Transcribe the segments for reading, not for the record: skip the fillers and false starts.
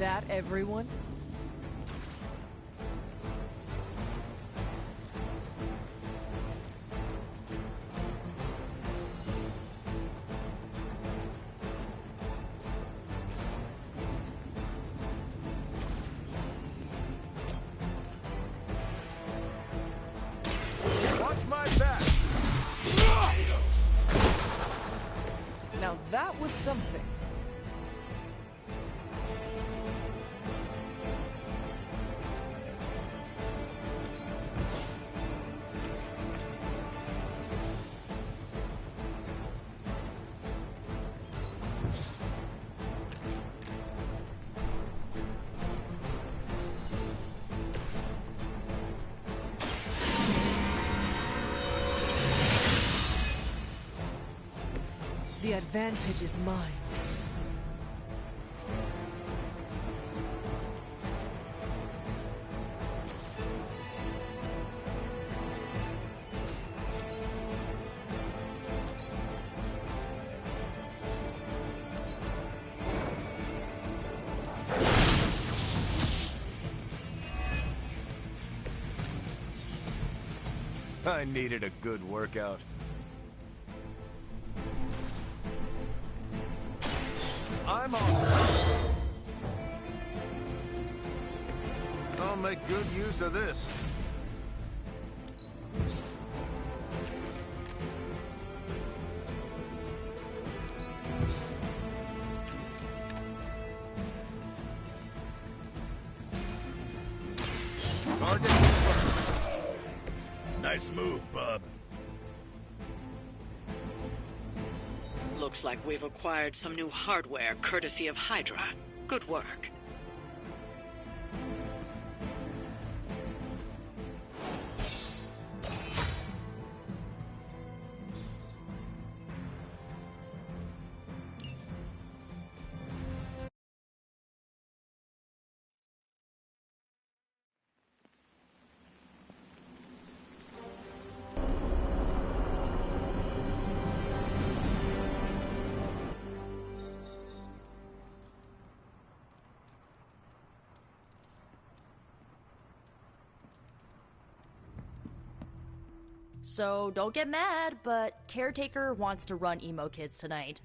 that everyone? Watch my back! Now that was something. The advantage is mine. I needed a good workout. I'm on. I'll make good use of this. Target confirmed. Nice move, bub. Looks like we've acquired some new hardware courtesy of Hydra. Good work. So don't get mad, but Caretaker wants to run Emo Kids tonight.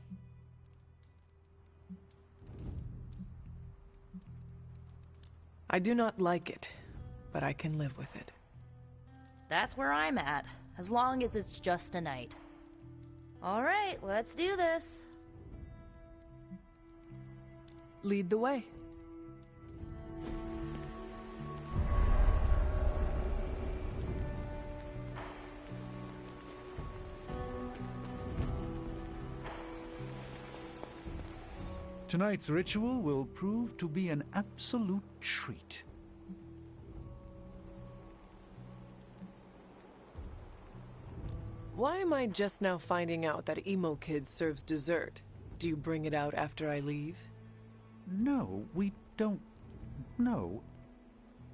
I do not like it, but I can live with it. That's where I'm at, as long as it's just a night. Alright, let's do this. Lead the way. Tonight's ritual will prove to be an absolute treat. Why am I just now finding out that Emo Kids serves dessert? Do you bring it out after I leave? No, we don't. No.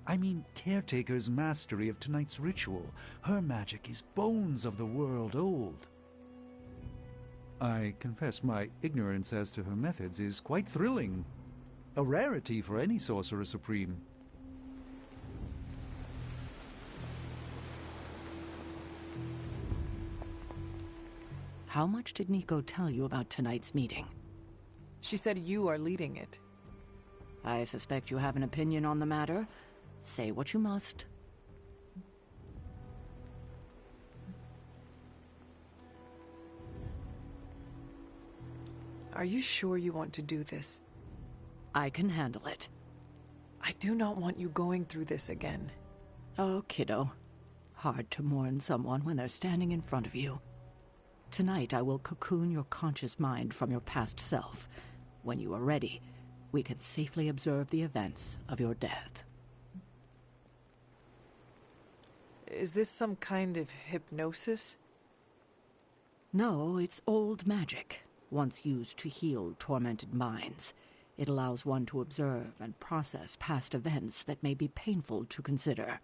I mean, Caretaker's mastery of tonight's ritual. Her magic is bones of the world old. I confess my ignorance as to her methods is quite thrilling. A rarity for any Sorcerer Supreme. How much did Nico tell you about tonight's meeting? She said you are leading it. I suspect you have an opinion on the matter. Say what you must. Are you sure you want to do this? I can handle it. I do not want you going through this again. Oh, kiddo. Hard to mourn someone when they're standing in front of you. Tonight I will cocoon your conscious mind from your past self. When you are ready, we can safely observe the events of your death. Is this some kind of hypnosis? No, it's old magic, once used to heal tormented minds. It allows one to observe and process past events that may be painful to consider.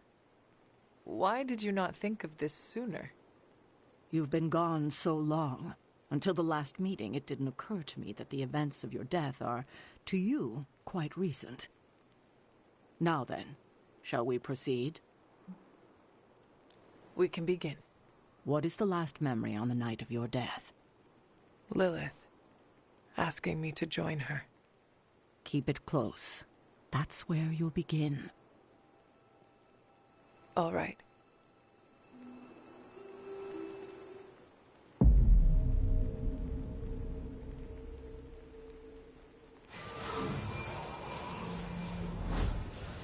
Why did you not think of this sooner? You've been gone so long. Until the last meeting, it didn't occur to me that the events of your death are, to you, quite recent. Now then, shall we proceed? We can begin. What is the last memory on the night of your death? Lilith, asking me to join her. Keep it close. That's where you'll begin. All right.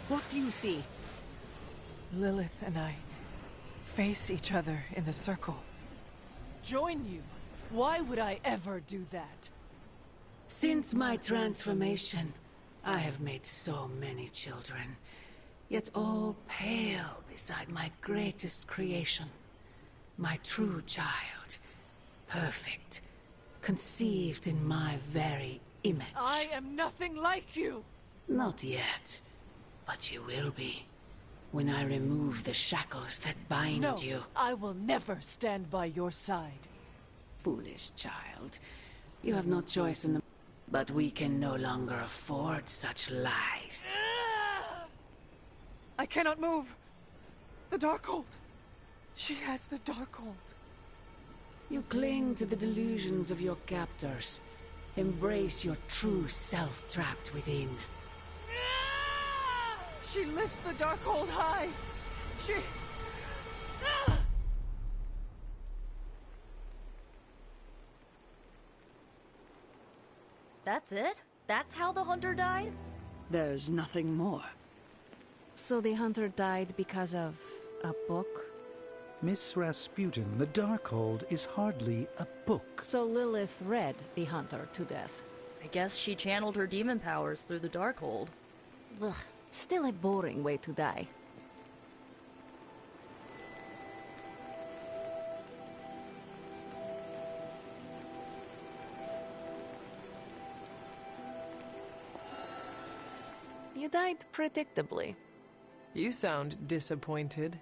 What do you see? Lilith and I face each other in the circle. Join you? Why would I ever do that? Since my transformation, I have made so many children, yet all pale beside my greatest creation. My true child, perfect, conceived in my very image. I am nothing like you! Not yet, but you will be, when I remove the shackles that bind No, you. I will never stand by your side. Foolish child, you have no choice in the... But we can no longer afford such lies. I cannot move! The Darkhold! She has the Darkhold. You cling to the delusions of your captors. Embrace your true self trapped within. She lifts the Darkhold high! She... That's it? That's how the hunter died? There's nothing more. So the hunter died because of a book? Miss Rasputin, the Darkhold is hardly a book. So Lilith read the hunter to death. I guess she channeled her demon powers through the Darkhold. Ugh, still a boring way to die. You died predictably. You sound disappointed.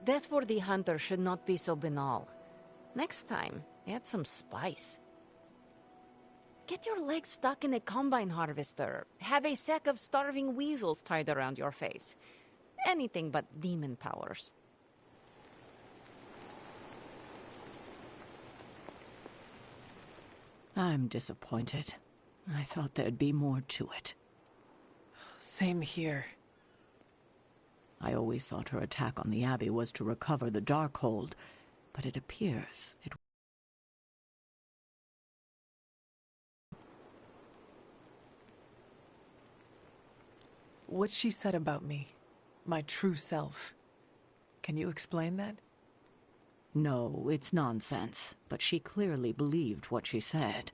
Death for the hunter should not be so banal. Next time, add some spice. Get your legs stuck in a combine harvester. Have a sack of starving weasels tied around your face. Anything but demon powers. I'm disappointed. I thought there'd be more to it. Same here. I always thought her attack on the Abbey was to recover the Darkhold, but it appears it... What she said about me, my true self. Can you explain that? No, it's nonsense, but she clearly believed what she said.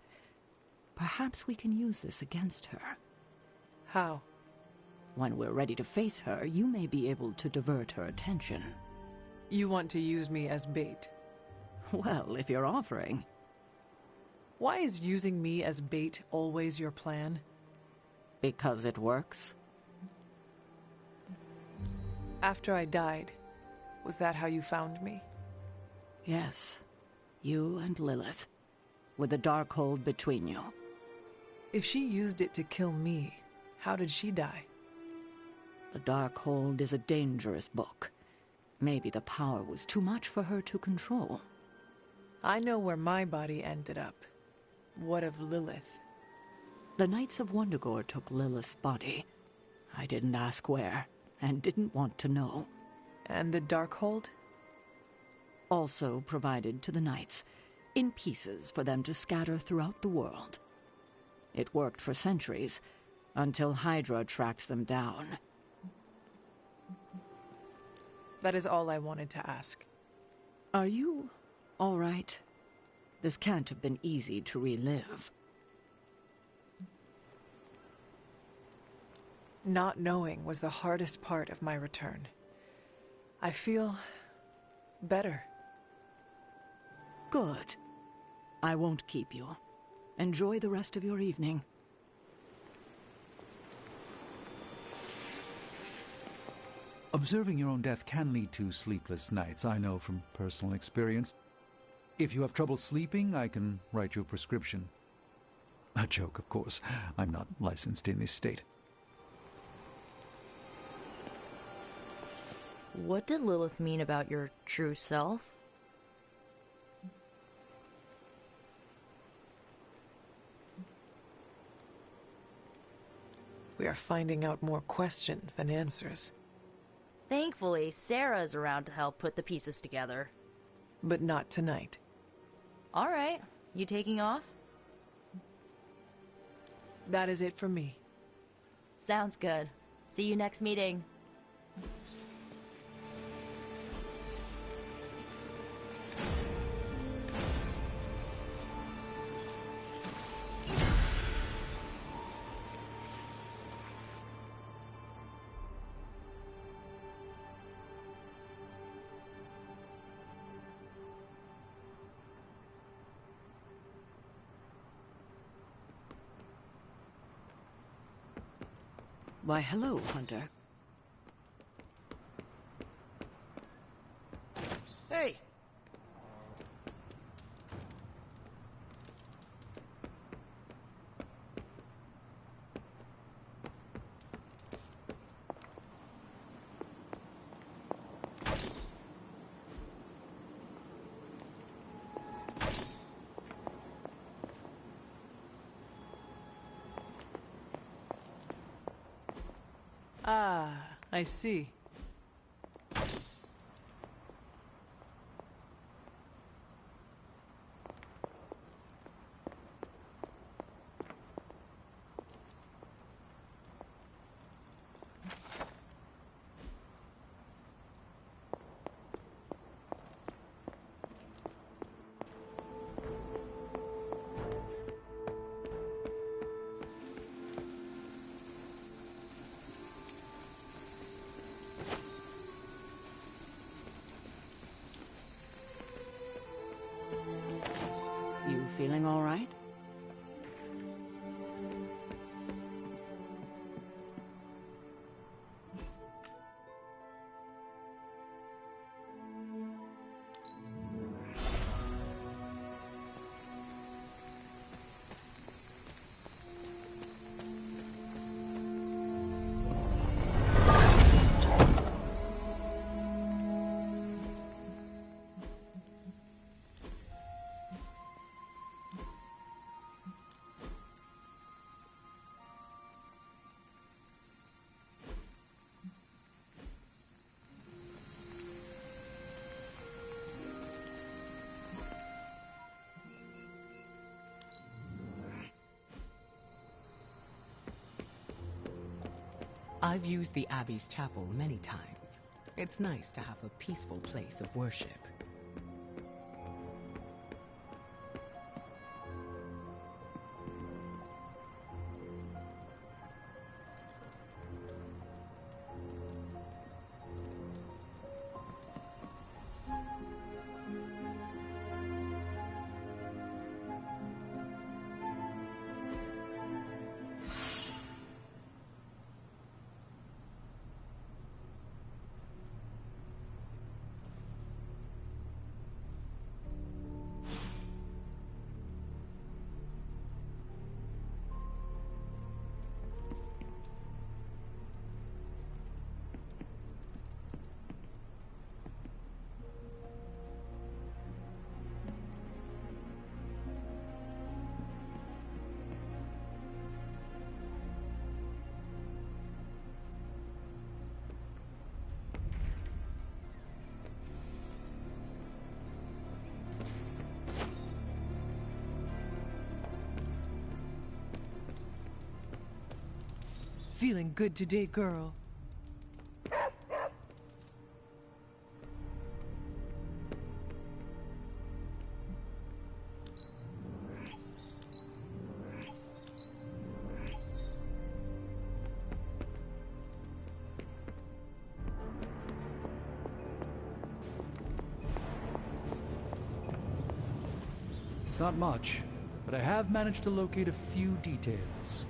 Perhaps we can use this against her. How? When we're ready to face her, you may be able to divert her attention. You want to use me as bait? Well, if you're offering. Why is using me as bait always your plan? Because it works. After I died, was that how you found me? Yes. You and Lilith. With the Darkhold between you. If she used it to kill me, how did she die? The Darkhold is a dangerous book. Maybe the power was too much for her to control. I know where my body ended up. What of Lilith? The Knights of Wundagore took Lilith's body. I didn't ask where, and didn't want to know. And the Darkhold? Also provided to the Knights, in pieces for them to scatter throughout the world. It worked for centuries, until Hydra tracked them down. That is all I wanted to ask. Are you all right? This can't have been easy to relive. Not knowing was the hardest part of my return. I feel better. Good. I won't keep you. Enjoy the rest of your evening. Observing your own death can lead to sleepless nights, I know from personal experience. If you have trouble sleeping, I can write you a prescription. A joke, of course. I'm not licensed in this state. What did Lilith mean about your true self? We are finding out more questions than answers. Thankfully, Sarah's around to help put the pieces together. But not tonight. All right, you taking off? That is it for me. Sounds good. See you next meeting. Why, hello, Hunter. Hey! Ah, I see. You feeling all right? I've used the Abbey's chapel many times. It's nice to have a peaceful place of worship. Feeling good today, girl. It's not much, but I have managed to locate a few details.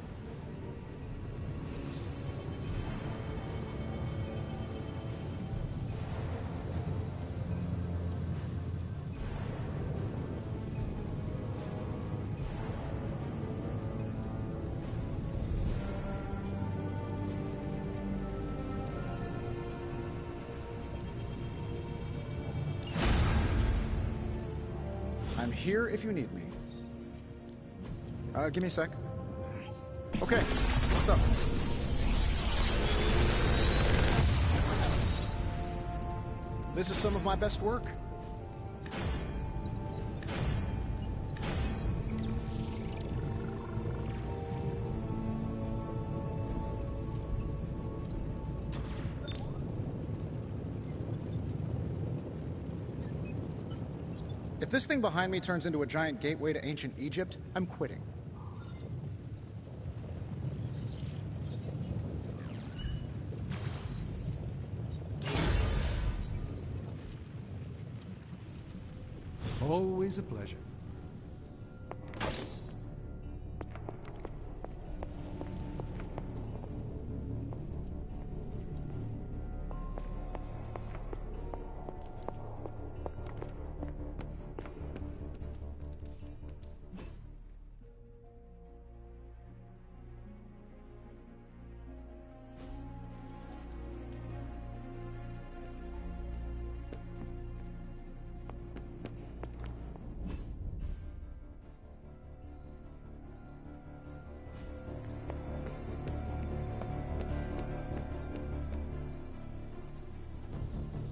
here if you need me. Give me a sec. Okay, what's up? This is some of my best work. If this thing behind me turns into a giant gateway to ancient Egypt, I'm quitting. Always a pleasure.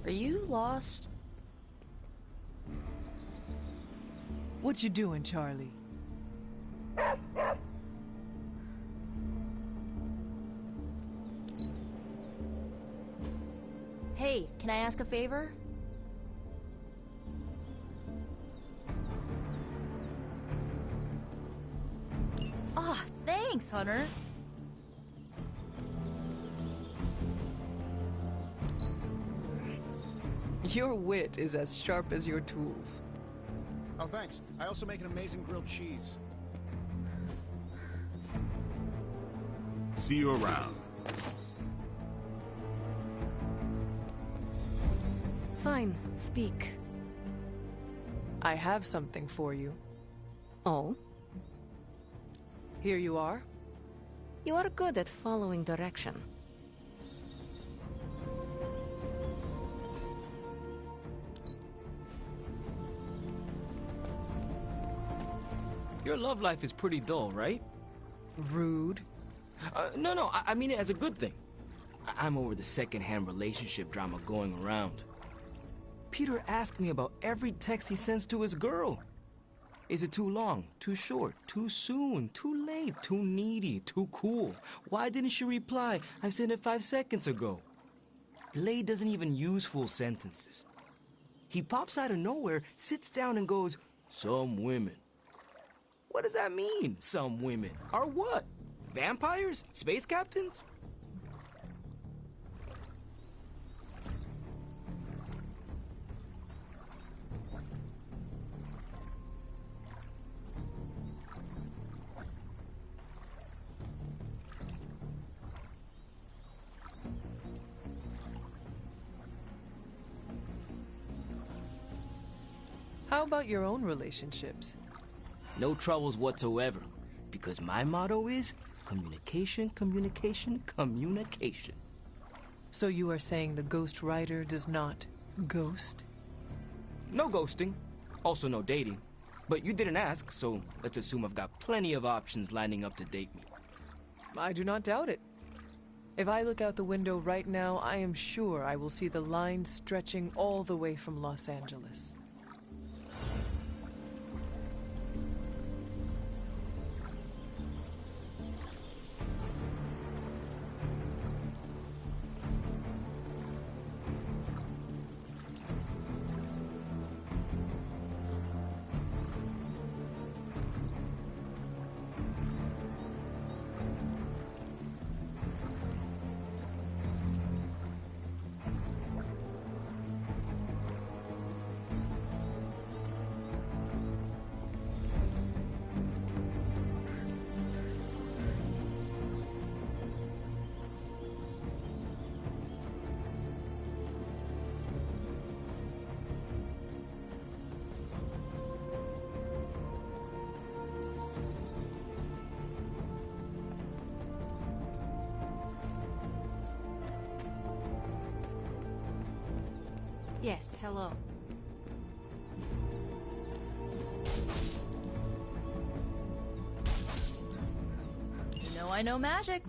Are you lost? What you doing, Charlie? Hey, can I ask a favor? Ah, thanks, Hunter. Your wit is as sharp as your tools. Oh, thanks. I also make an amazing grilled cheese. See you around. Fine, speak. I have something for you. Oh? Here you are. You are good at following direction. Your love life is pretty dull, right? Rude. No, I mean it as a good thing. I'm over the second-hand relationship drama going around. Peter asked me about every text he sends to his girl. Is it too long, too short, too soon, too late, too needy, too cool? Why didn't she reply? I sent it 5 seconds ago. Blade doesn't even use full sentences. He pops out of nowhere, sits down and goes, "Some women." What does that mean, some women? Are what? Vampires? Space captains? How about your own relationships? No troubles whatsoever, because my motto is communication, communication, communication. So you are saying the Ghost Rider does not ghost? No ghosting, also no dating. But you didn't ask, so let's assume I've got plenty of options lining up to date me. I do not doubt it. If I look out the window right now, I am sure I will see the line stretching all the way from Los Angeles. Yes, hello. know I know magic.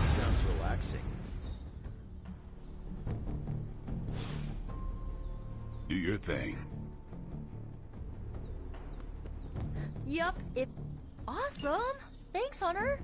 Sounds relaxing. Do your thing. Yup, awesome! Thanks, Hunter!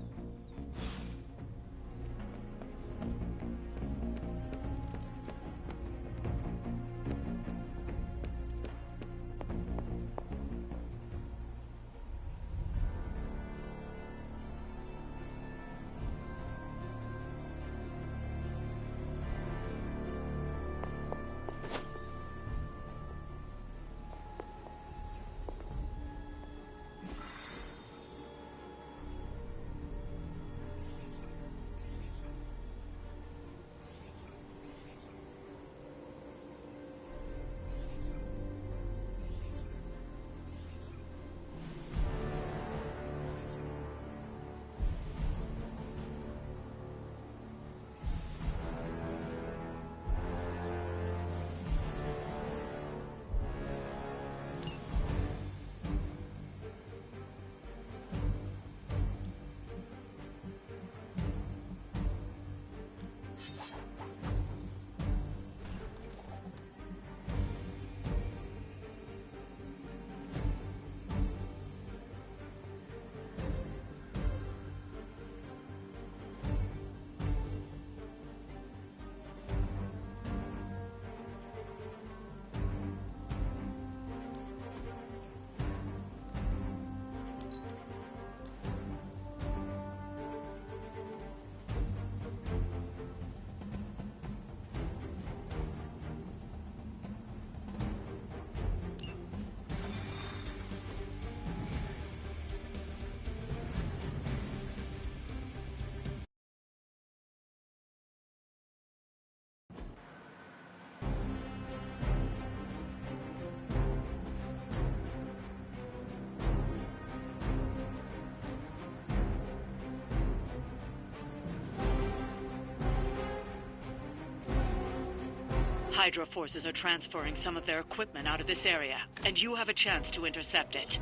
Hydra forces are transferring some of their equipment out of this area, and you have a chance to intercept it.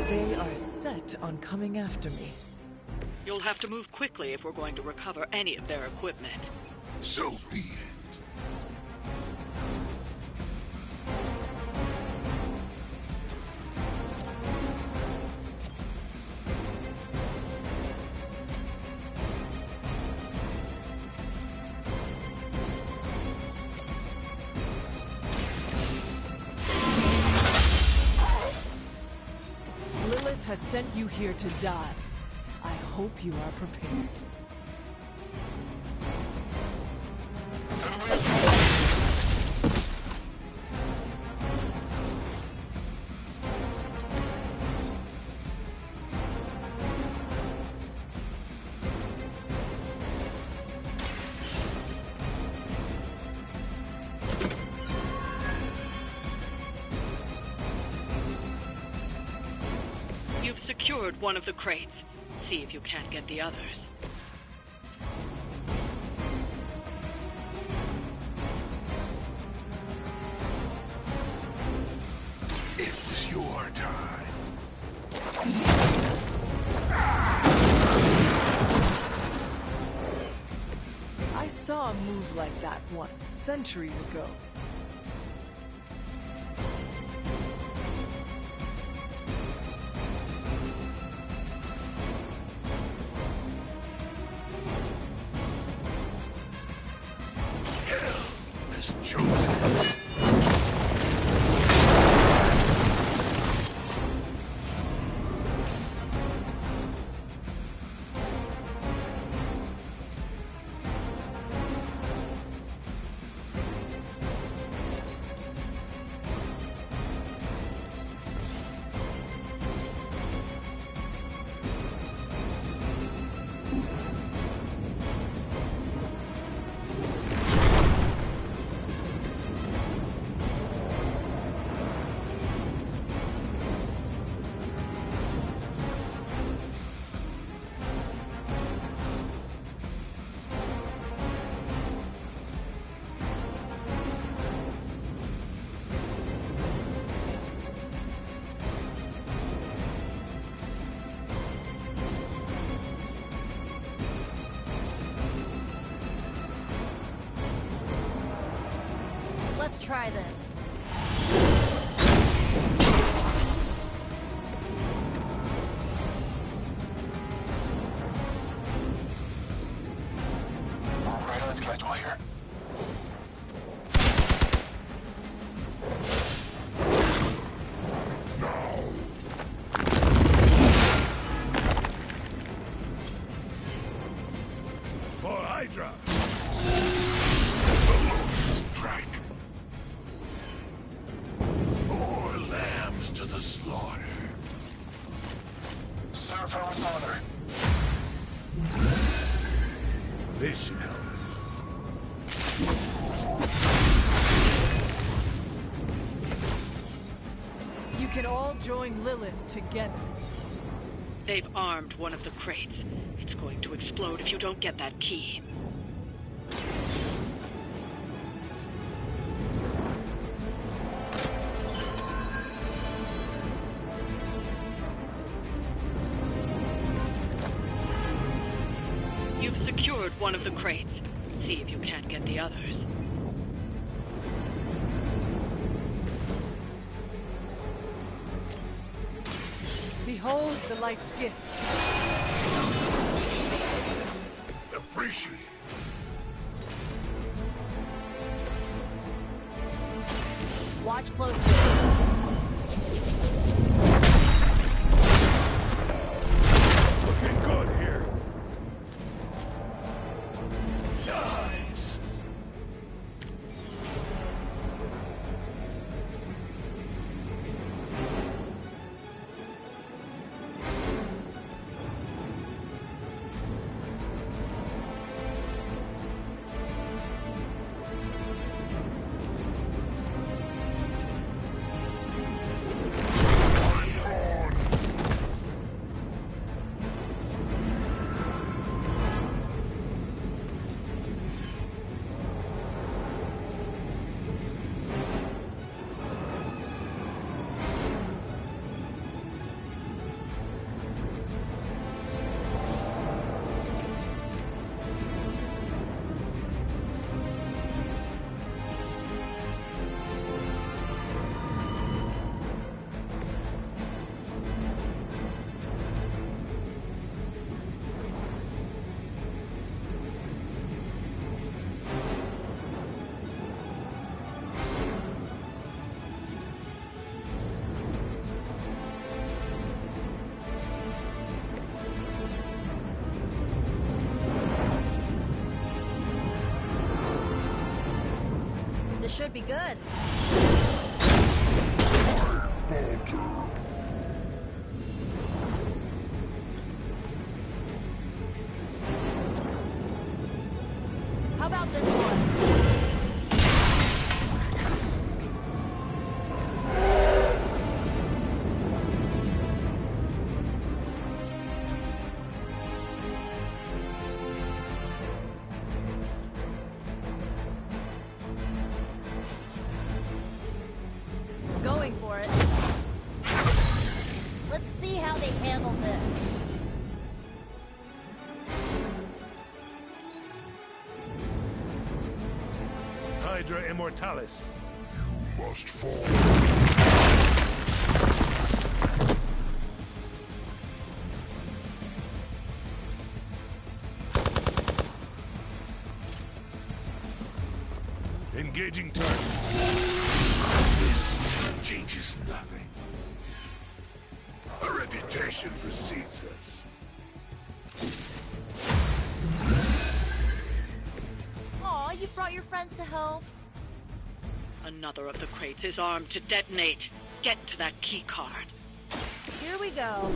They are set on coming after me. You'll have to move quickly if we're going to recover any of their equipment. So be it. Lilith has sent you here to die. I hope you are prepared. You've secured one of the crates. See if you can't get the others. It was your time. I saw a move like that once, centuries ago. try this. Right on schedule here. For Hydra! Strike! More lambs to the slaughter. Serve her with honor. This should help. You can all join Lilith together. They've armed one of the crates. It's going to explode if you don't get that key. You've secured one of the crates. See if you can't get the others. Behold the light's gift. Appreciate it. Watch closely. Looking good here. Nice. This should be good. How about this one? Going for it. Let's see how they handle this. Hydra Immortalis. You must fall. Engaging target. This changes nothing. A reputation precedes us. Aw, you brought your friends to help. Another of the crates is armed to detonate. Get to that key card. Here we go.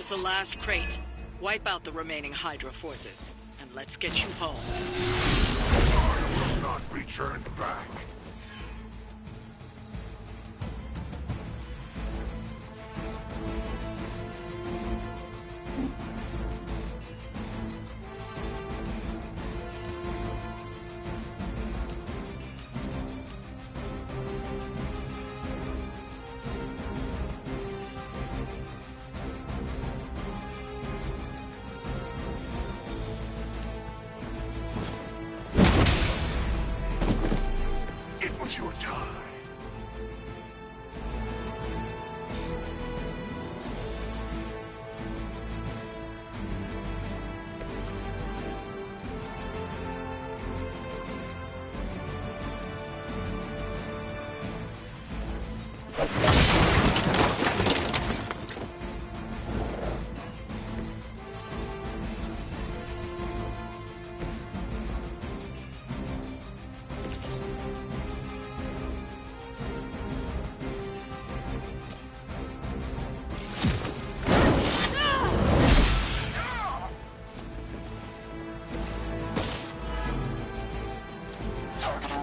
was the last crate. Wipe out the remaining Hydra forces, and let's get you home. I will not be turned back. Your time.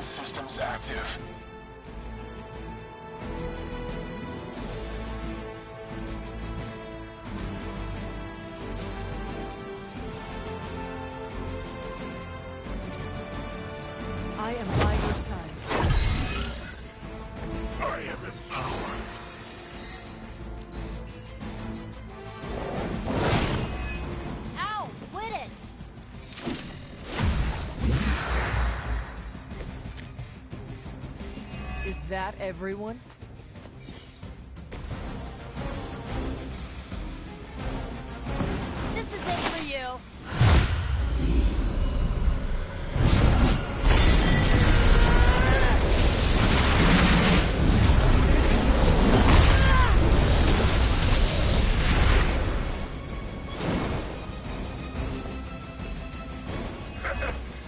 Systems active. I am by your side. I am empowered. Ow! Quit it! Is that everyone? This is it for you!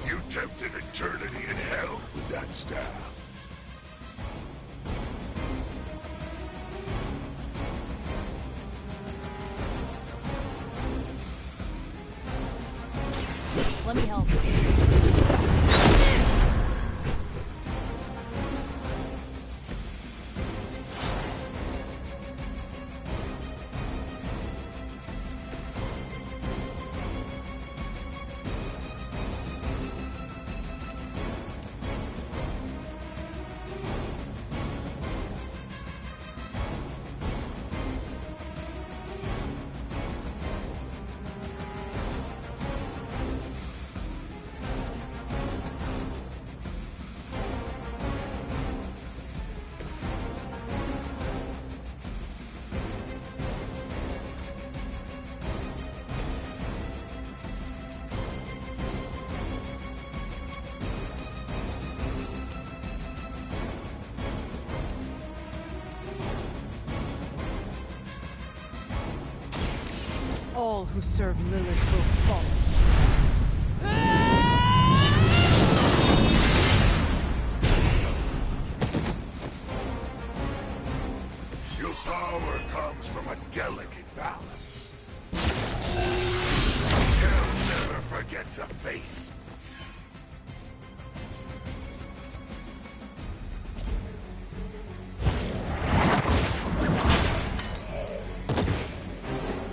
You tempted eternity in hell with that staff. Let me help you. All who serve Lilith will fall. Your power comes from a delicate balance. Hell never forgets a face.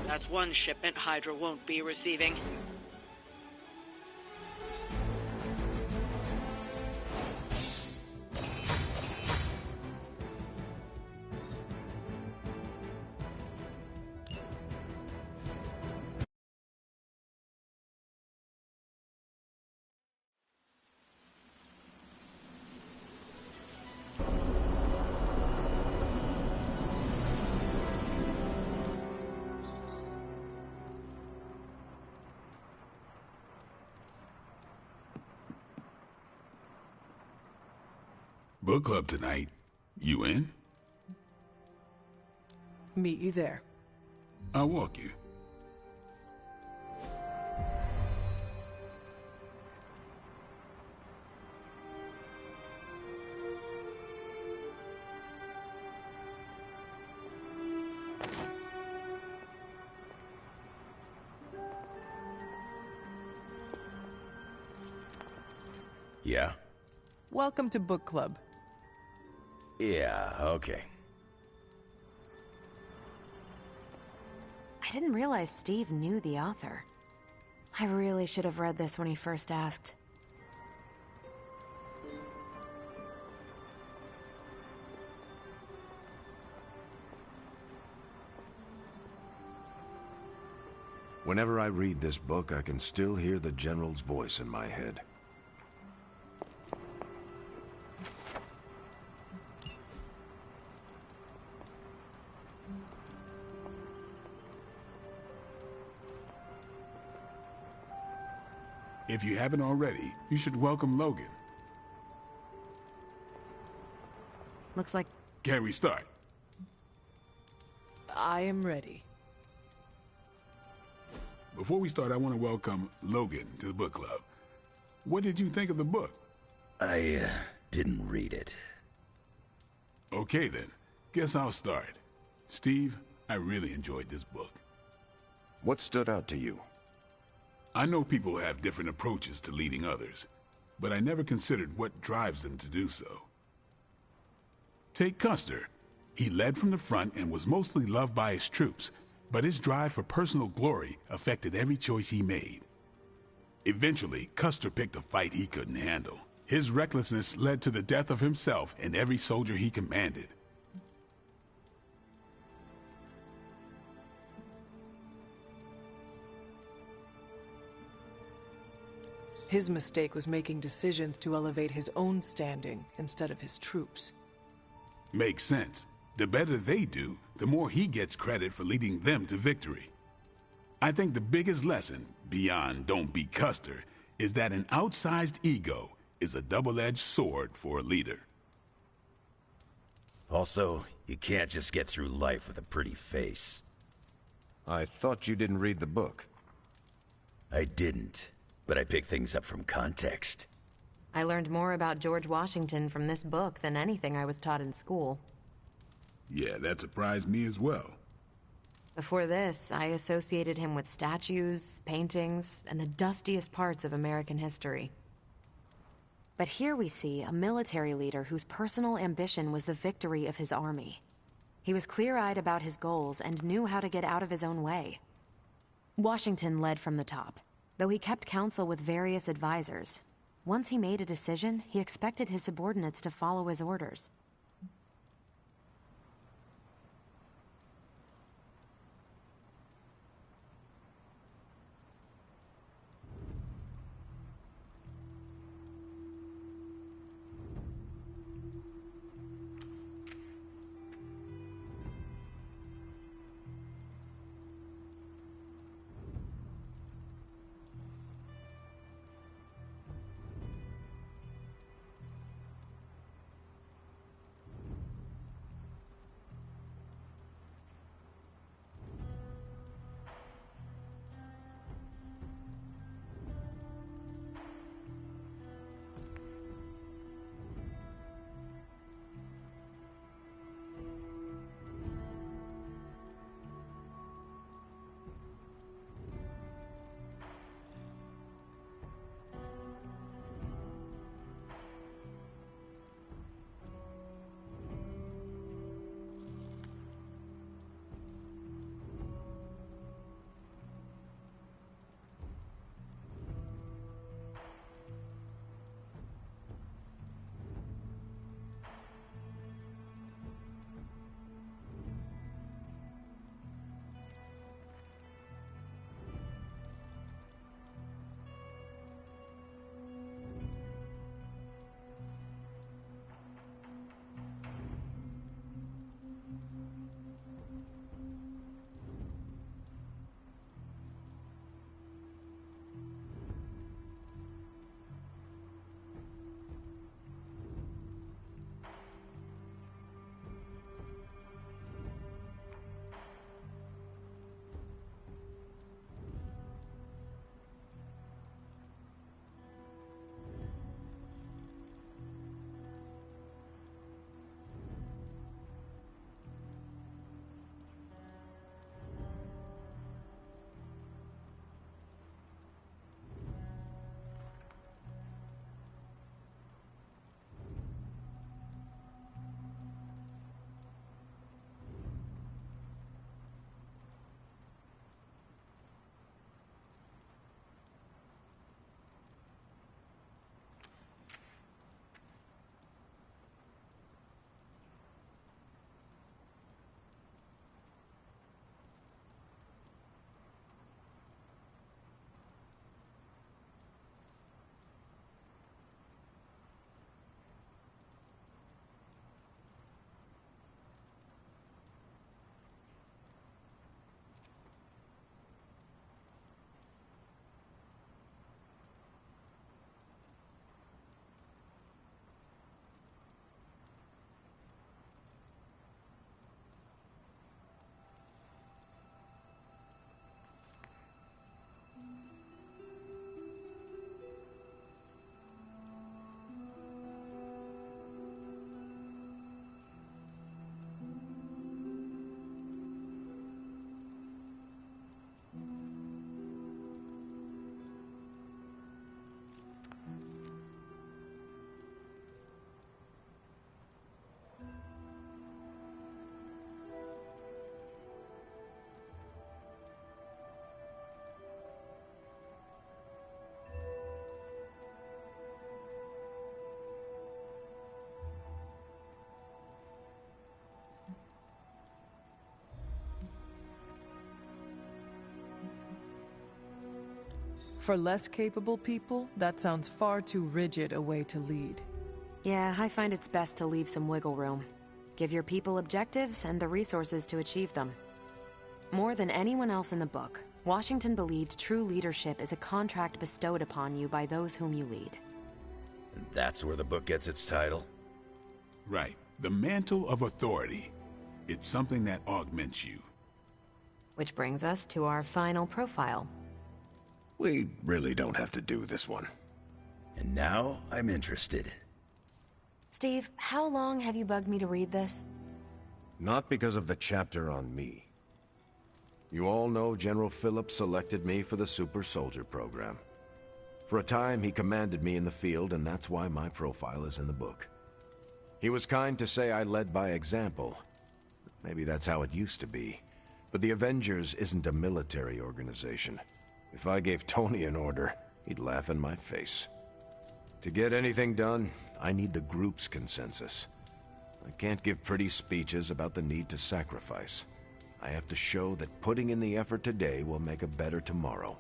That's one shipment Hydra won't be receiving. Book club tonight. You in? Meet you there. I'll walk you. Yeah? Welcome to book club. Yeah, okay. I didn't realize Steve knew the author. I really should have read this when he first asked. Whenever I read this book, I can still hear the General's voice in my head. If you haven't already, you should welcome Logan. Looks like... Can we start? I am ready. Before we start, I want to welcome Logan to the book club. What did you think of the book? I didn't read it. Okay then, guess I'll start. Steve, I really enjoyed this book. What stood out to you? I know people have different approaches to leading others, but I never considered what drives them to do so. Take Custer. He led from the front and was mostly loved by his troops, but his drive for personal glory affected every choice he made. Eventually, Custer picked a fight he couldn't handle. His recklessness led to the death of himself and every soldier he commanded. His mistake was making decisions to elevate his own standing instead of his troops. Makes sense. The better they do, the more he gets credit for leading them to victory. I think the biggest lesson, beyond don't be Custer, is that an outsized ego is a double-edged sword for a leader. Also, you can't just get through life with a pretty face. I thought you didn't read the book. I didn't, but I picked things up from context. I learned more about George Washington from this book than anything I was taught in school. Yeah, that surprised me as well. Before this, I associated him with statues, paintings, and the dustiest parts of American history. But here we see a military leader whose personal ambition was the victory of his army. He was clear-eyed about his goals and knew how to get out of his own way. Washington led from the top, though he kept counsel with various advisors. Once he made a decision, he expected his subordinates to follow his orders. For less capable people, that sounds far too rigid a way to lead. Yeah, I find it's best to leave some wiggle room. Give your people objectives and the resources to achieve them. More than anyone else in the book, Washington believed true leadership is a contract bestowed upon you by those whom you lead. And that's where the book gets its title? Right. The mantle of authority. It's something that augments you. Which brings us to our final profile. We really don't have to do this one. And now I'm interested. Steve, how long have you bugged me to read this? Not because of the chapter on me. You all know General Phillips selected me for the Super Soldier program. For a time, he commanded me in the field, and that's why my profile is in the book. He was kind to say I led by example. Maybe that's how it used to be. But the Avengers isn't a military organization. If I gave Tony an order, he'd laugh in my face. To get anything done, I need the group's consensus. I can't give pretty speeches about the need to sacrifice. I have to show that putting in the effort today will make a better tomorrow.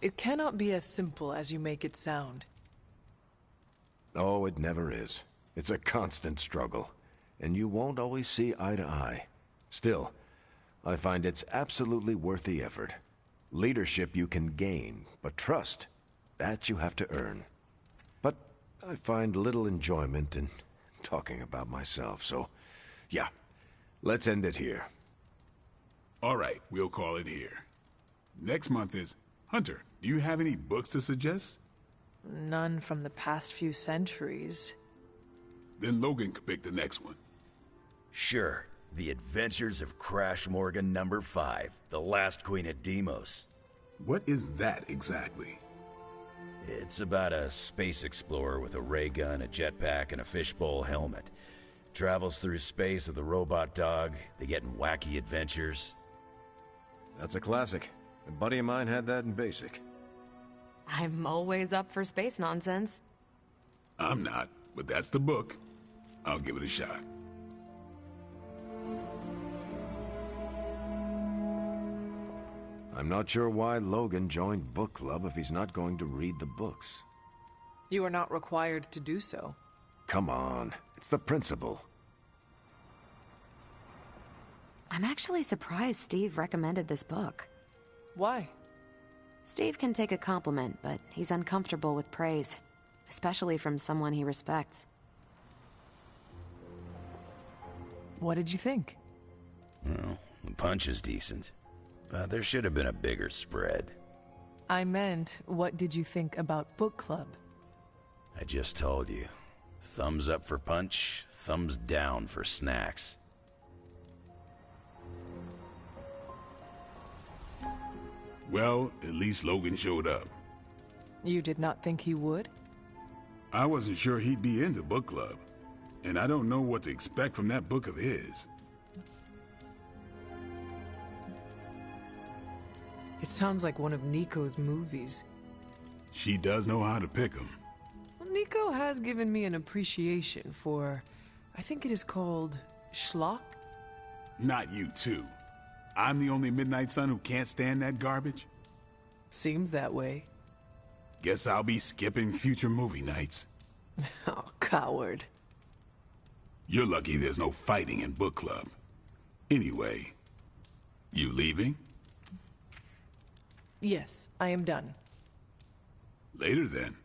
It cannot be as simple as you make it sound. Oh, it never is. It's a constant struggle, and you won't always see eye to eye. Still, I find it's absolutely worth the effort. Leadership you can gain, but trust, that you have to earn. But I find little enjoyment in talking about myself, so yeah, let's end it here. All right, we'll call it here. Next month is Hunter. Do you have any books to suggest? None from the past few centuries. Then Logan could pick the next one. Sure. The Adventures of Crash Morgan #5, The Last Queen of Deimos. What is that exactly? It's about a space explorer with a ray gun, a jetpack, and a fishbowl helmet. Travels through space with a robot dog. They get in wacky adventures. That's a classic. A buddy of mine had that in basic. I'm always up for space nonsense. I'm not, but that's the book. I'll give it a shot. I'm not sure why Logan joined book club if he's not going to read the books. You are not required to do so. Come on, it's the principle. I'm actually surprised Steve recommended this book. Why? Steve can take a compliment, but he's uncomfortable with praise, especially from someone he respects. What did you think? Well, the punch is decent, but there should have been a bigger spread. I meant, what did you think about book club? I just told you. Thumbs up for punch, thumbs down for snacks. Well, at least Logan showed up. You did not think he would? I wasn't sure he'd be into book club, and I don't know what to expect from that book of his. It sounds like one of Nico's movies. She does know how to pick 'em. Well, Nico has given me an appreciation for, I think it is called schlock? Not you, too. I'm the only Midnight Sun who can't stand that garbage? Seems that way. Guess I'll be skipping future movie nights. Oh, coward. You're lucky there's no fighting in book club. Anyway, you leaving? Yes, I am done. Later then.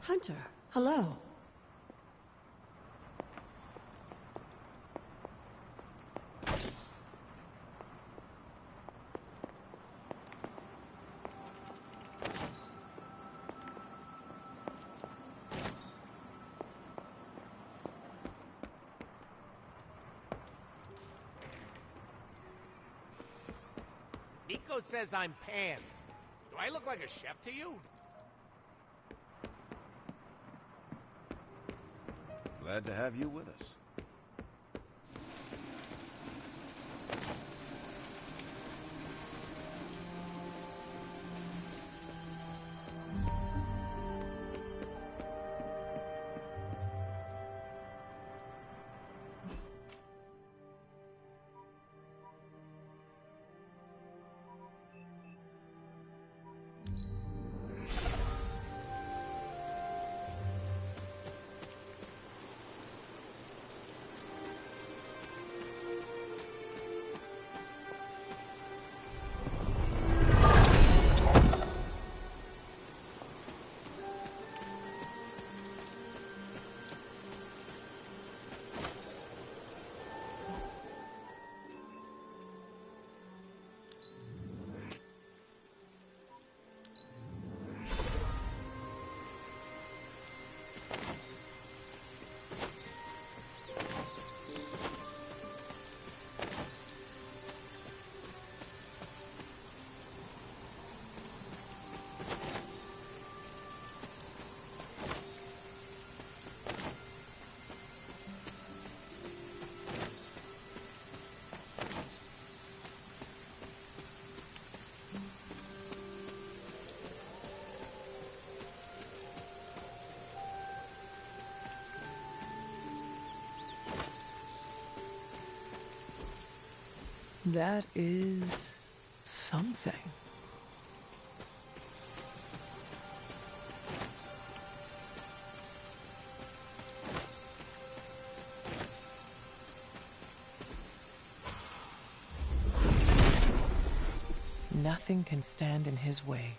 Hunter, hello. Nico says I'm Pan. Do I look like a chef to you? Glad to have you with us. That is something. Nothing can stand in his way.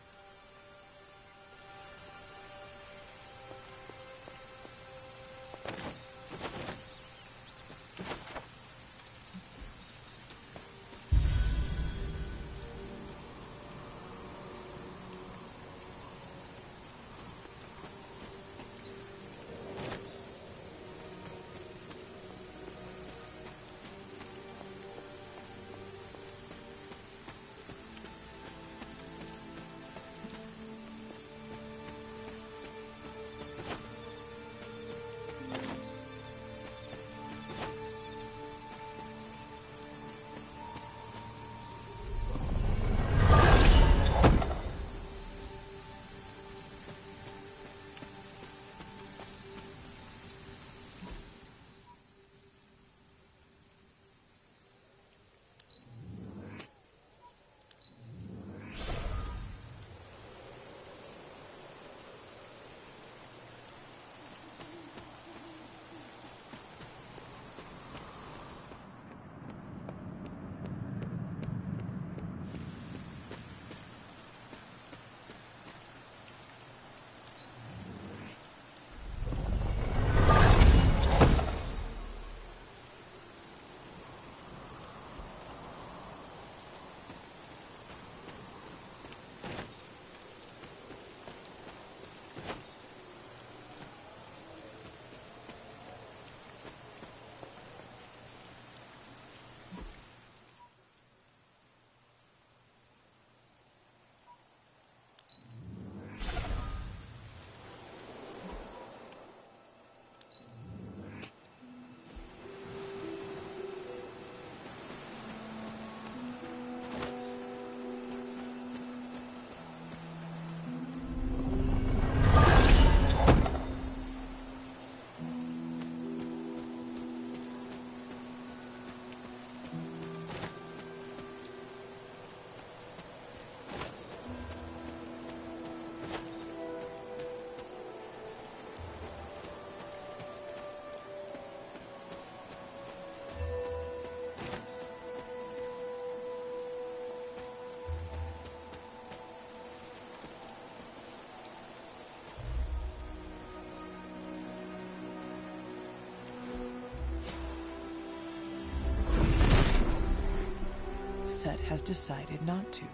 Set has decided not to.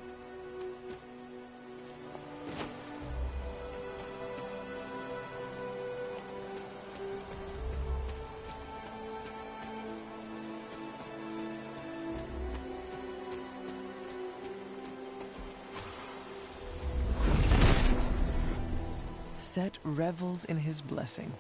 Set revels in his blessing.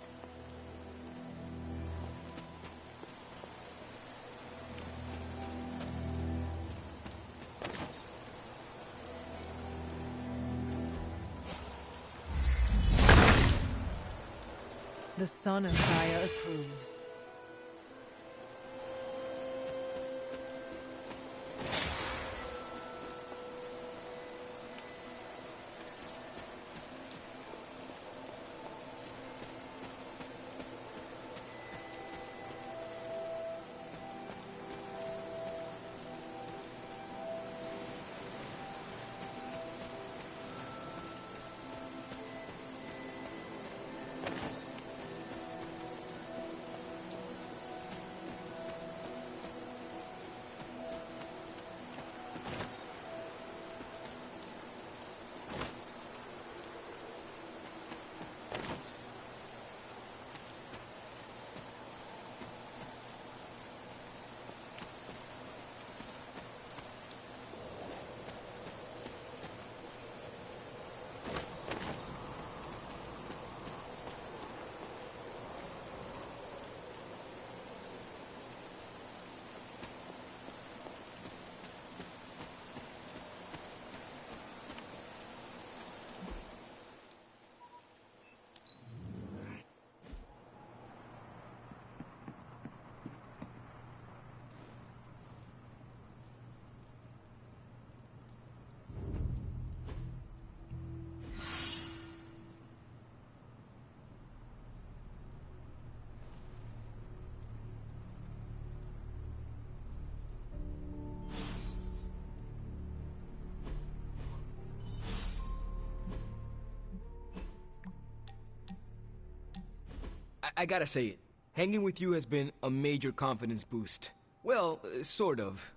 The son of Gaia approves. I gotta say it. Hanging with you has been a major confidence boost. Well, sort of.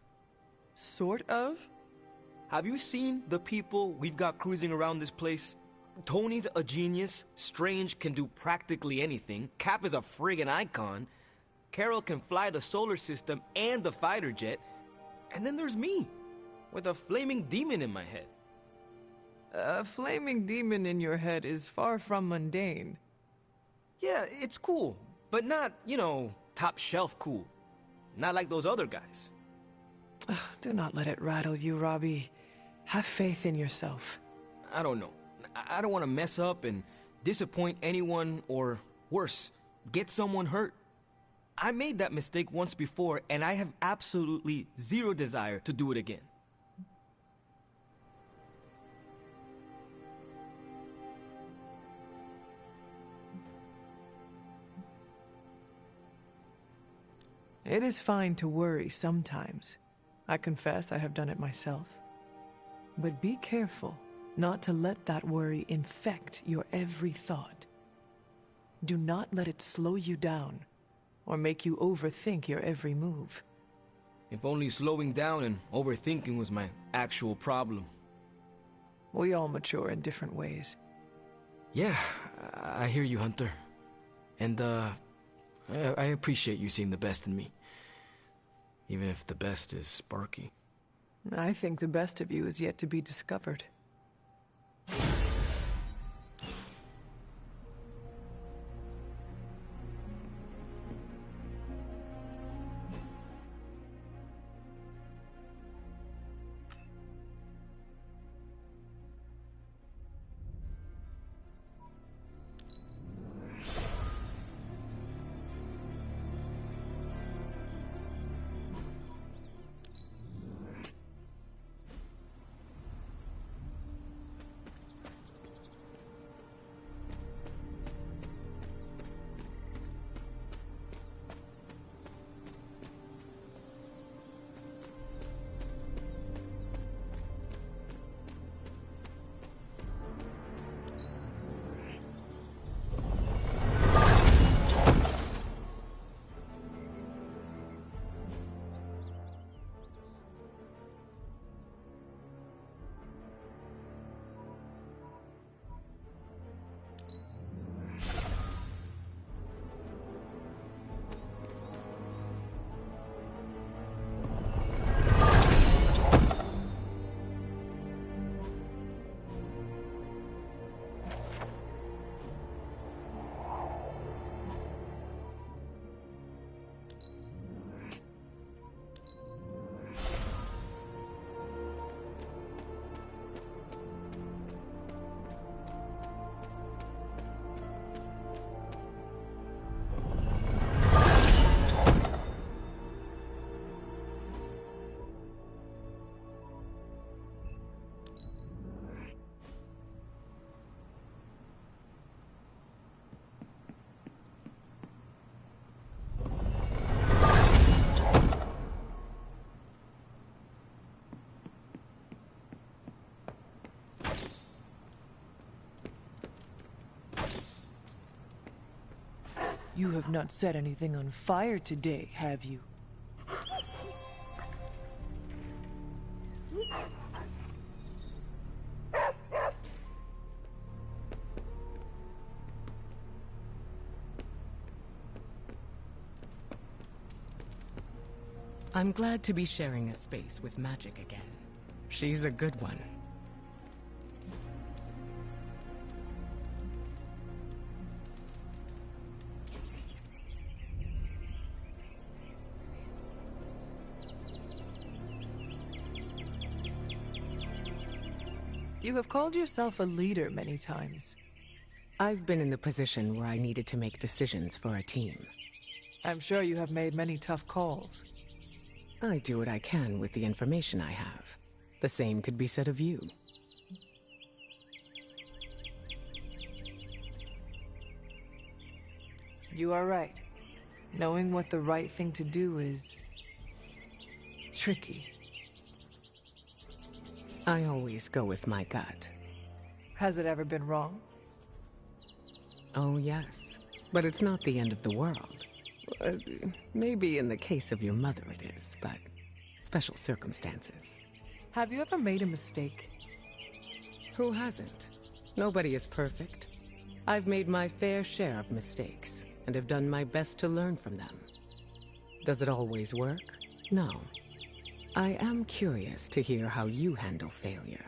Sort of? Have you seen the people we've got cruising around this place? Tony's a genius, Strange can do practically anything, Cap is a friggin' icon, Carol can fly the solar system and the fighter jet, and then there's me, with a flaming demon in my head. A flaming demon in your head is far from mundane. Yeah, it's cool, but not, you know, top shelf cool. Not like those other guys. Do not let it rattle you, Robbie. Have faith in yourself. I don't know. I don't want to mess up and disappoint anyone or, worse, get someone hurt. I made that mistake once before and I have absolutely zero desire to do it again. It is fine to worry sometimes. I confess I have done it myself. But be careful not to let that worry infect your every thought. Do not let it slow you down or make you overthink your every move. If only slowing down and overthinking was my actual problem. We all mature in different ways. Yeah, I hear you, Hunter. And, I appreciate you seeing the best in me. Even if the best is Sparky. I think the best of you is yet to be discovered. You have not set anything on fire today, have you? I'm glad to be sharing a space with Magic again. She's a good one. You have called yourself a leader many times. I've been in the position where I needed to make decisions for a team. I'm sure you have made many tough calls. I do what I can with the information I have. The same could be said of you. You are right. Knowing what the right thing to do is tricky. I always go with my gut. Has it ever been wrong? Oh, yes. But it's not the end of the world. Maybe in the case of your mother it is, but special circumstances. Have you ever made a mistake? Who hasn't? Nobody is perfect. I've made my fair share of mistakes, and have done my best to learn from them. Does it always work? No. I am curious to hear how you handle failure.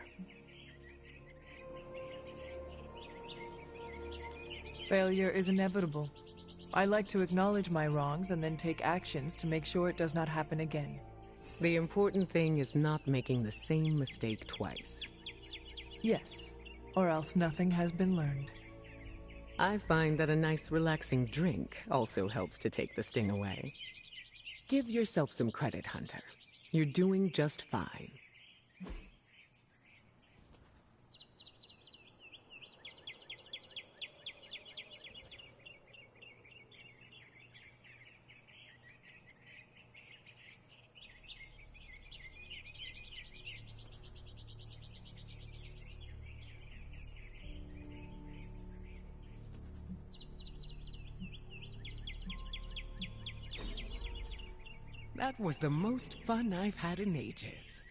Failure is inevitable. I like to acknowledge my wrongs and then take actions to make sure it does not happen again. The important thing is not making the same mistake twice. Yes, or else nothing has been learned. I find that a nice relaxing drink also helps to take the sting away. Give yourself some credit, Hunter. You're doing just fine. That was the most fun I've had in ages.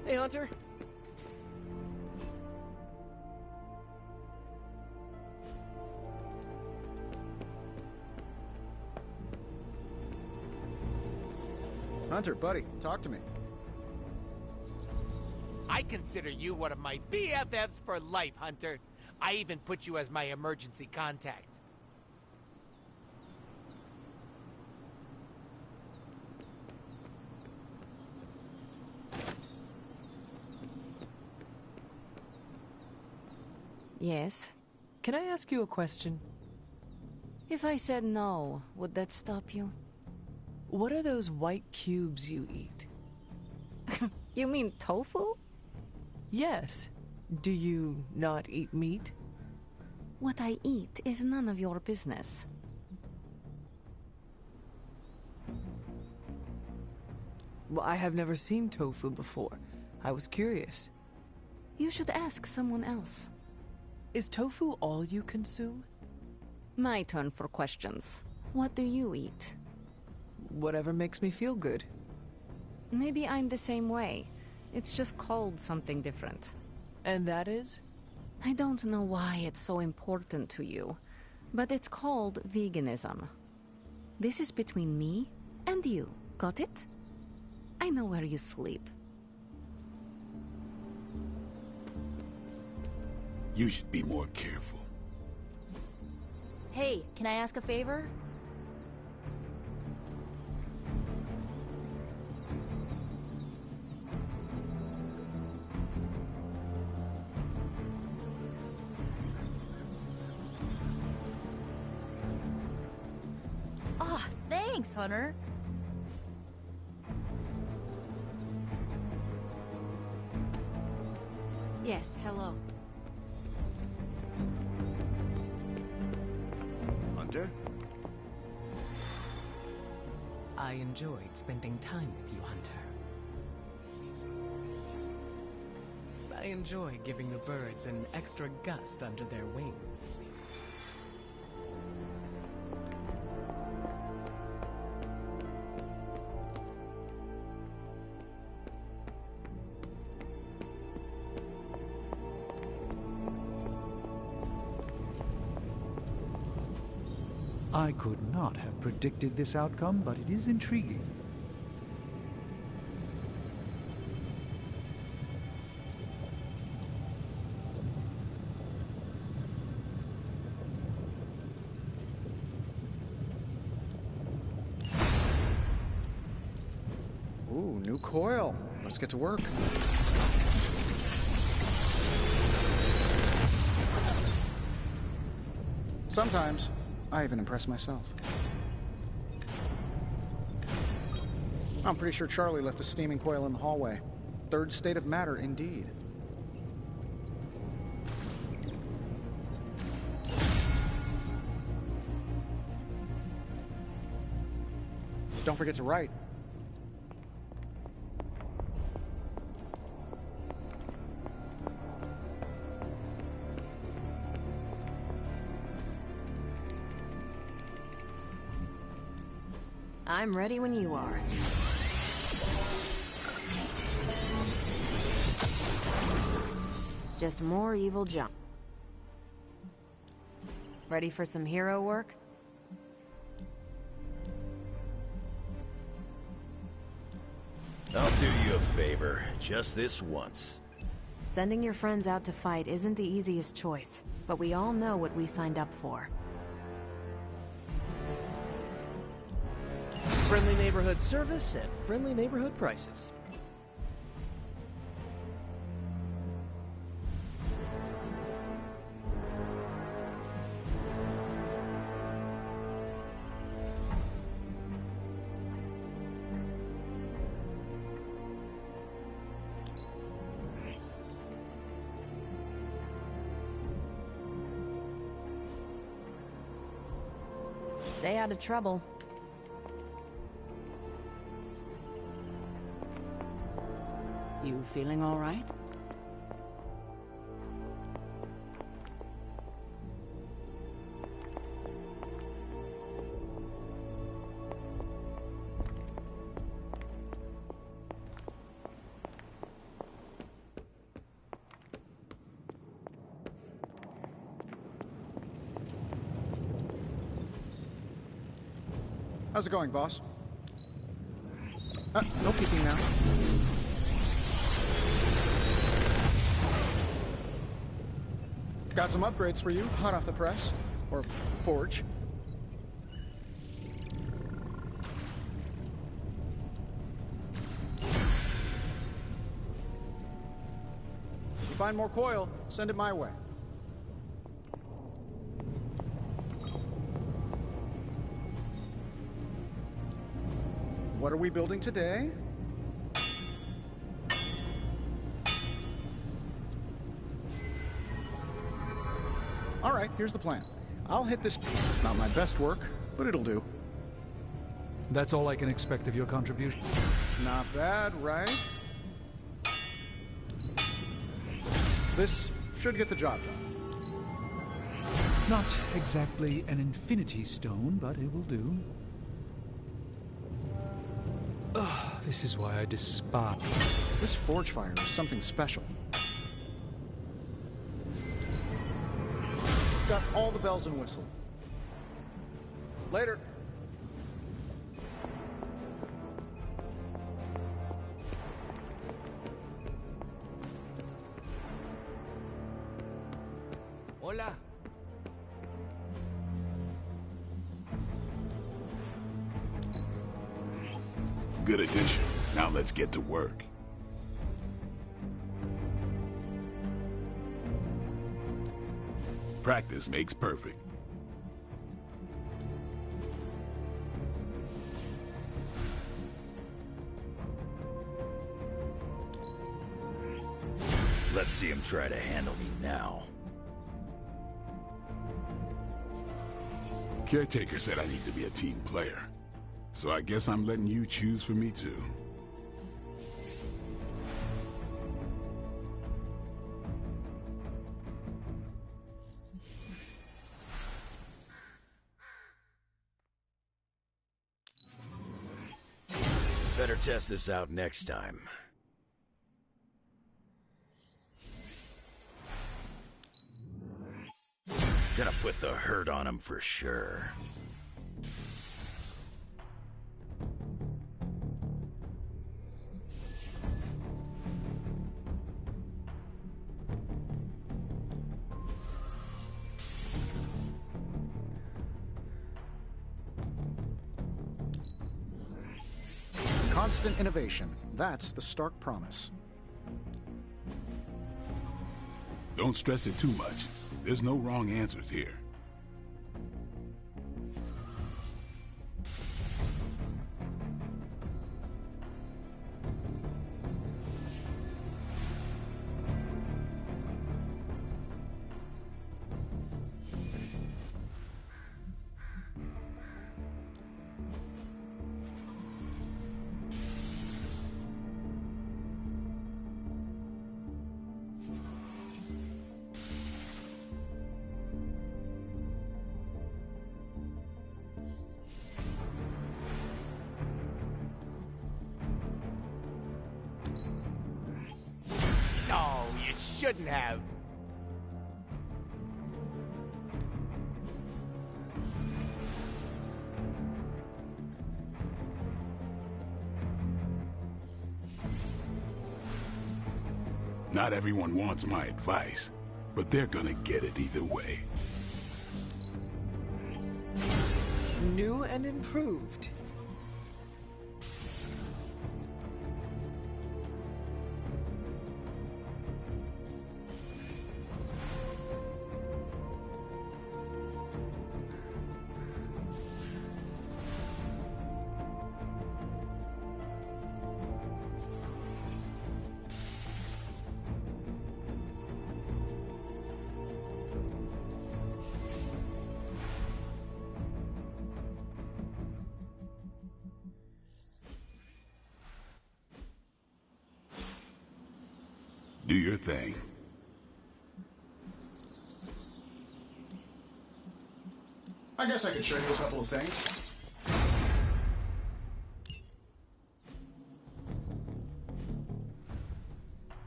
Hey, Hunter. Hunter, buddy, talk to me. I consider you one of my BFFs for life, Hunter. I even put you as my emergency contact. Yes? Can I ask you a question? If I said no, would that stop you? What are those white cubes you eat? You mean tofu? Yes. Do you not eat meat? What I eat is none of your business. Well, I have never seen tofu before. I was curious. You should ask someone else. Is tofu all you consume? My turn for questions. What do you eat? Whatever makes me feel good. Maybe I'm the same way. It's just called something different. And that is? I don't know why it's so important to you, but it's called veganism. This is between me and you. Got it? I know where you sleep. You should be more careful. Hey, can I ask a favor? Ah, thanks, Hunter. Yes, hello. Hunter? I enjoyed spending time with you, Hunter. I enjoy giving the birds an extra gust under their wings. I could not have predicted this outcome, but it is intriguing. Ooh, new coil. Let's get to work. Sometimes, I even impress myself. I'm pretty sure Charlie left a steaming coil in the hallway. Third state of matter, indeed. Don't forget to write. I'm ready when you are. Just more evil junk. Ready for some hero work? I'll do you a favor, just this once. Sending your friends out to fight isn't the easiest choice, but we all know what we signed up for. Friendly neighborhood service at friendly neighborhood prices. Stay out of trouble. You feeling all right? How's it going, boss? No peeking now. Got some upgrades for you, hot off the press. Or forge. You find more coil, send it my way. What are we building today? All right, here's the plan. I'll hit this. It's not my best work, but it'll do. That's all I can expect of your contribution. Not bad, right? This should get the job done. Not exactly an infinity stone, but it will do. Ugh, this is why I despise... This forge fire is something special. It's got all the bells and whistles. Later. Hola. Good addition. Now let's get to work. Practice makes perfect. Let's see him try to handle me now. Caretaker said I need to be a team player. So I guess I'm letting you choose for me too. Better test this out next time. Gonna put the hurt on him for sure. Constant innovation. That's the Stark promise. Don't stress it too much. There's no wrong answers here. No, you shouldn't have. Not everyone wants my advice, but they're gonna get it either way. New and improved. Do your thing. I guess I could show you a couple of things.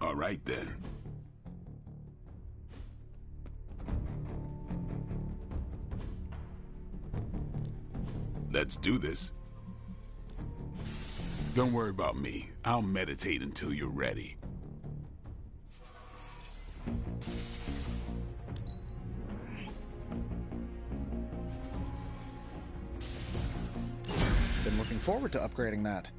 All right then. Let's do this. Don't worry about me. I'll meditate until you're ready. Been looking forward to upgrading that.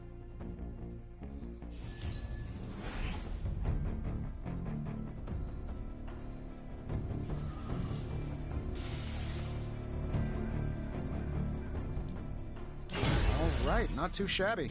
All right, not too shabby.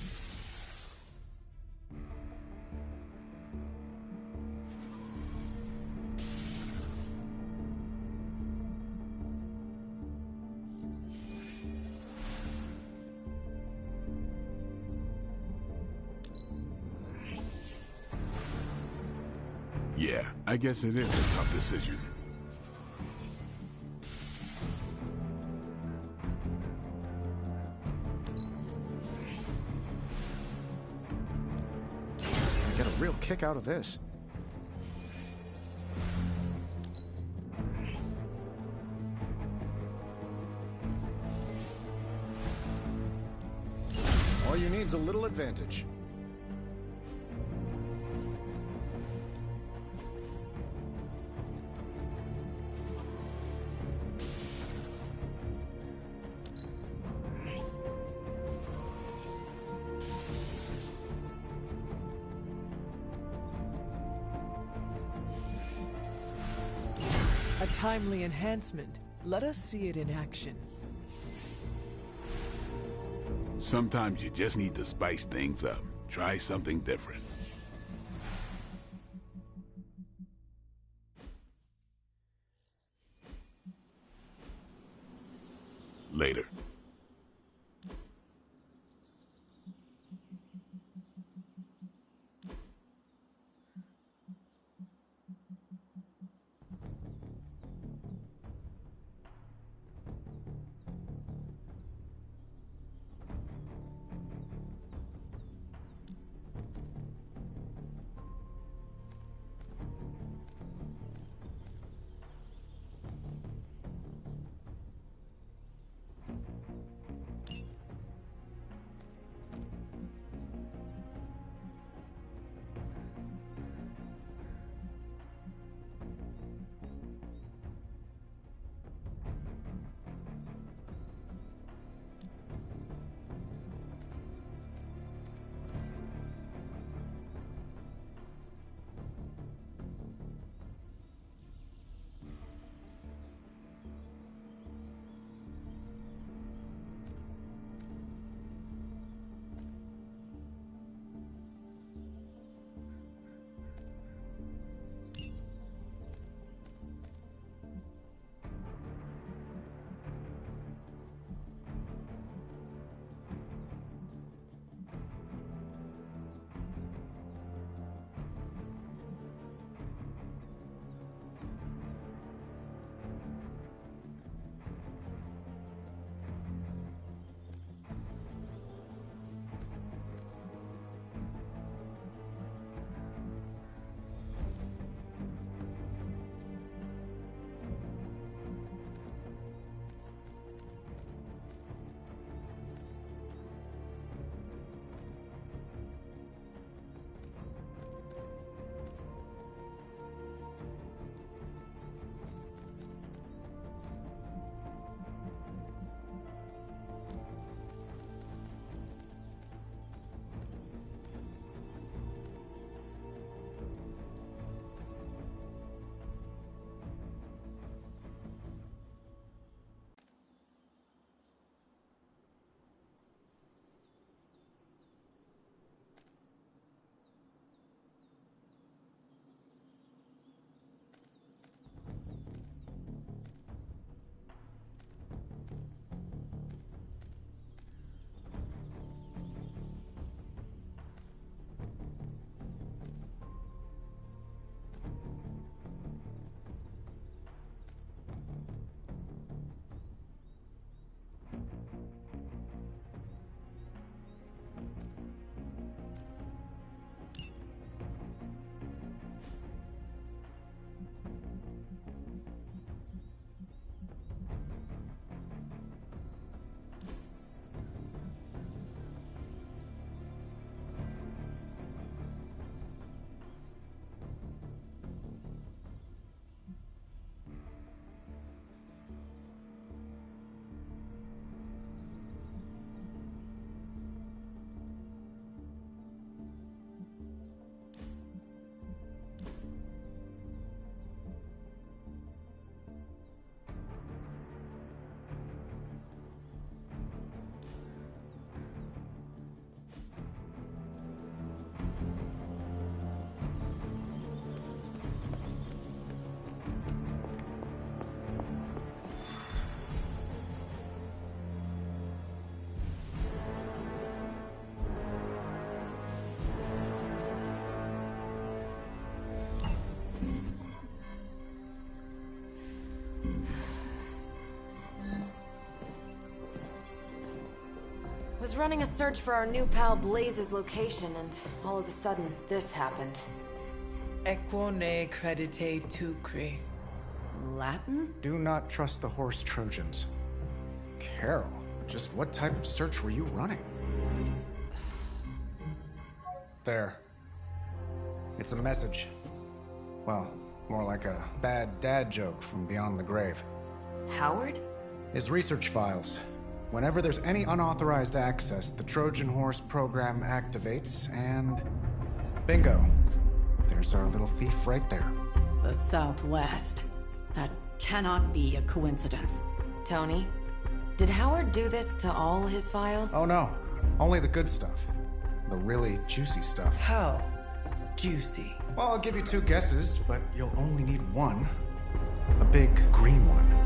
Yeah, I guess it is a tough decision. I get a real kick out of this. All you need is a little advantage. A timely enhancement. Let us see it in action. Sometimes you just need to spice things up. Try something different. Later. running a search for our new pal Blaze's location, and all of a sudden, this happened. Equone credite tucri. Latin? Do not trust the horse Trojans. Carol, just what type of search were you running? There. It's a message. Well, more like a bad dad joke from beyond the grave. Howard? His research files. Whenever there's any unauthorized access, the Trojan Horse program activates, and... bingo. There's our little thief right there. The Southwest. That cannot be a coincidence. Tony, did Howard do this to all his files? Oh no. Only the good stuff. The really juicy stuff. How juicy? Well, I'll give you 2 guesses, but you'll only need one. A big green one.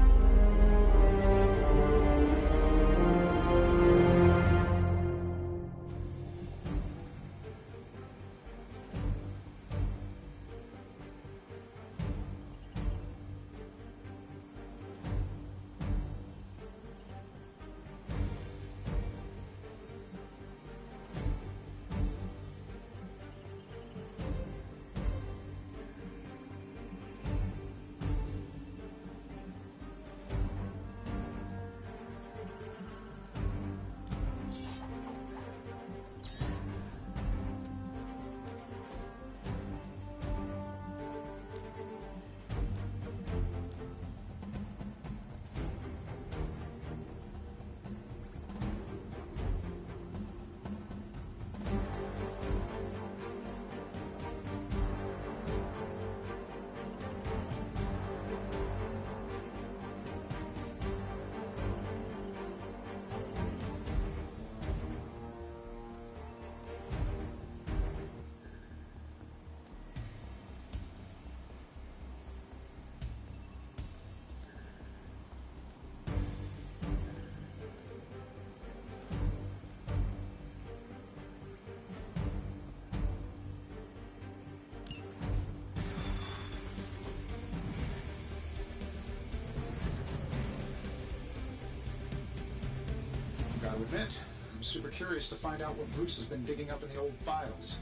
Gotta admit, I'm super curious to find out what Bruce has been digging up in the old files.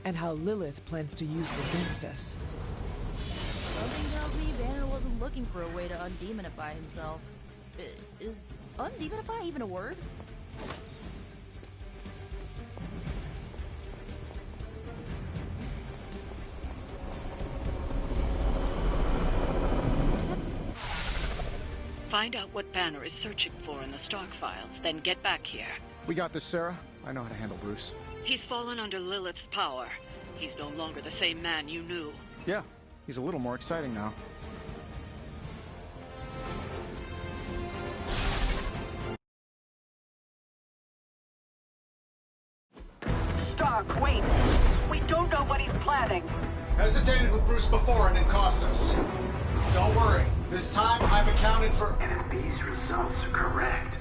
And how Lilith plans to use it against us. Something tells me Banner wasn't looking for a way to undemonify himself. Is undemonify even a word? Find out what Banner is searching for in the stock files, then get back here. We got this, Sarah. I know how to handle Bruce. He's fallen under Lilith's power. He's no longer the same man you knew. Yeah, he's a little more exciting now. Stark, wait. We don't know what he's planning. Hesitated with Bruce before and it cost us. Don't worry. This time I've accounted for... And if these results are correct,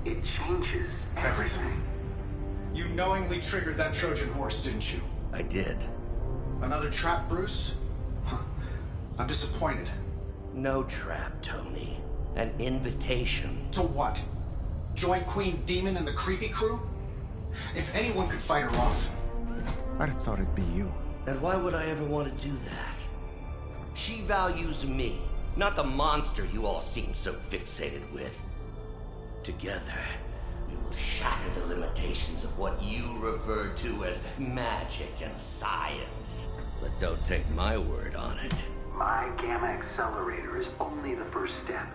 it changes everything. You knowingly triggered that Trojan horse, didn't you? I did. Another trap, Bruce? Huh. I'm disappointed. No trap, Tony. An invitation. To what? Join Queen Demon and the Creepy Crew? If anyone could fight her off, I'd have thought it'd be you. And why would I ever want to do that? She values me, not the monster you all seem so fixated with. Together, we will shatter the limitations of what you refer to as magic and science. But don't take my word on it. My Gamma Accelerator is only the first step.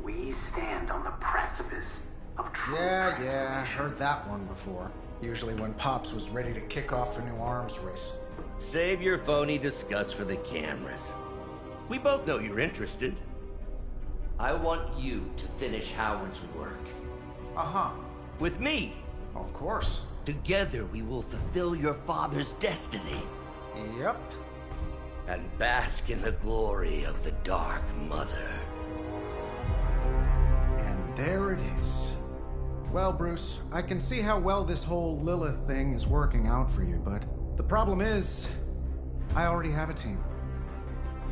We stand on the precipice of true Yeah, heard that one before. Usually when Pops was ready to kick off a new arms race. Save your phony disgust for the cameras. We both know you're interested. I want you to finish Howard's work. Uh-huh. With me. Of course. Together we will fulfill your father's destiny. Yep. And bask in the glory of the Dark Mother. And there it is. Well, Bruce, I can see how well this whole Lilith thing is working out for you, but the problem is, I already have a team.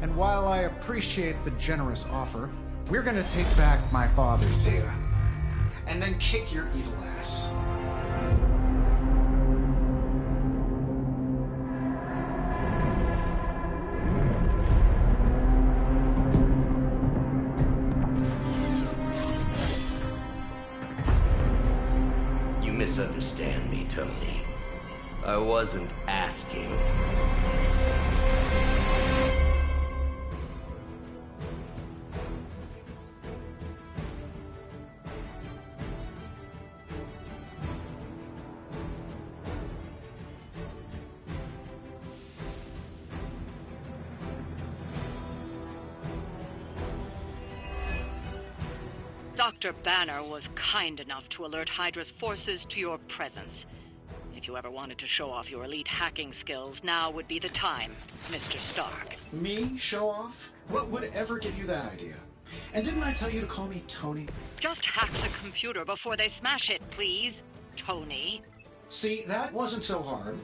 And while I appreciate the generous offer, we're gonna take back my father's data. And then kick your evil ass. class. You misunderstand me, Tony. I wasn't asking. Dr. Banner was kind enough to alert Hydra's forces to your presence. If you ever wanted to show off your elite hacking skills, now would be the time, Mr. Stark. Me? Show off? What would ever give you that idea? And didn't I tell you to call me Tony? Just hack the computer before they smash it, please, Tony. See, that wasn't so hard.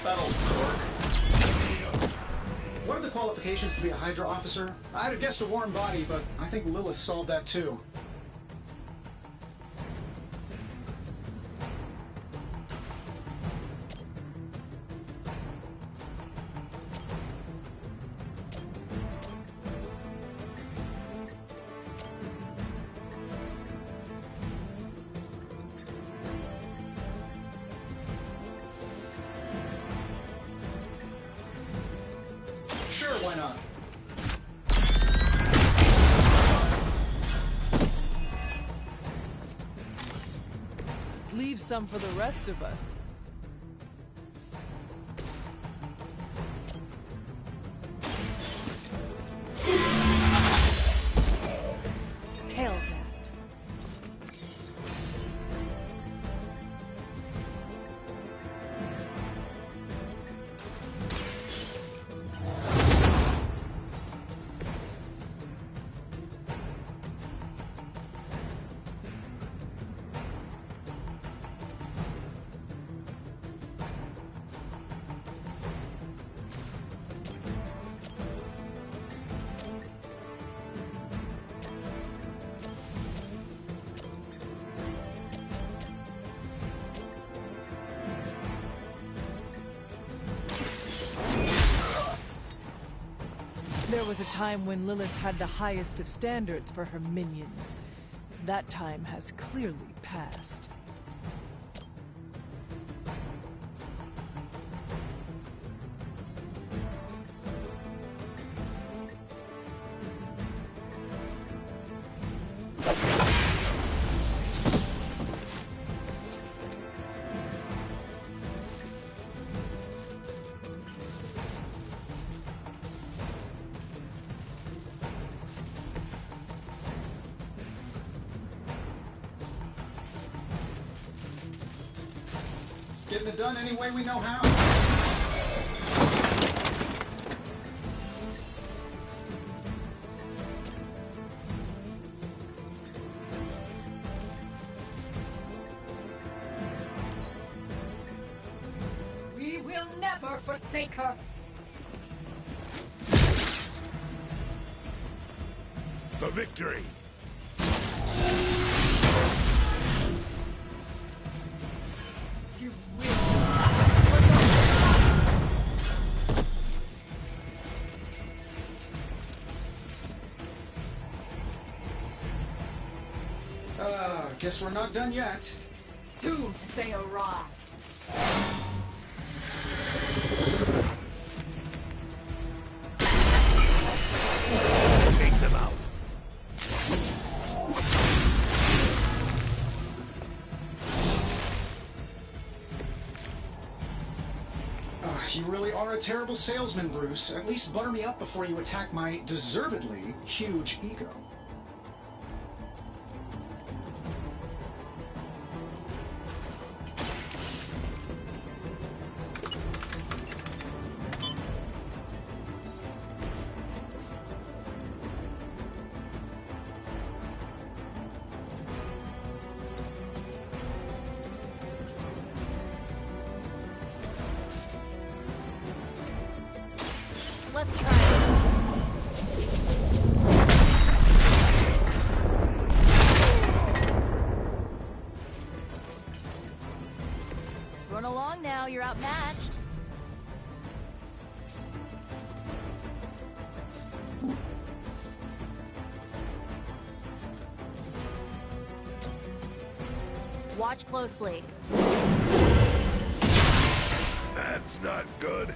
That'll work. What are the qualifications to be a Hydra officer? I'd have guessed a warm body, but I think Lilith solved that too. Sure, why not? Leave some for the rest of us. Hail that. There was a time when Lilith had the highest of standards for her minions. That time has clearly passed. Getting it done any way we know how. We will never forsake her. For victory! Guess we're not done yet. Soon they arrive. Take them out. You really are a terrible salesman, Bruce. At least butter me up before you attack my deservedly huge ego. Let's try this. Run along now, you're outmatched. Watch closely. That's not good.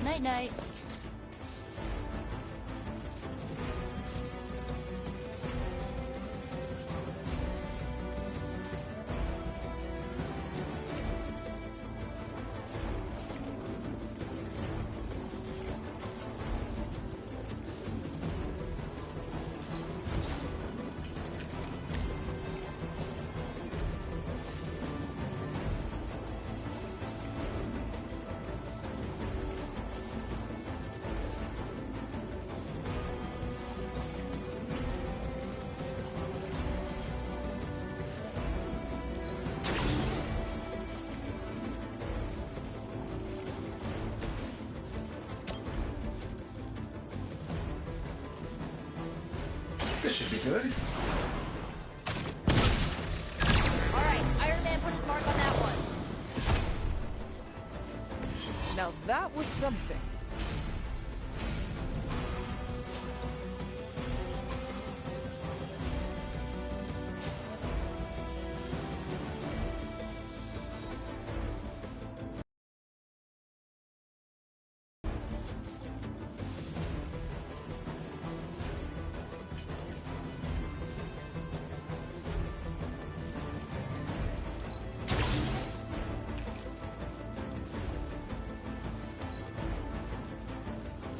Night-night. This should be good. Alright, Iron Man put his mark on that one. Now that was something.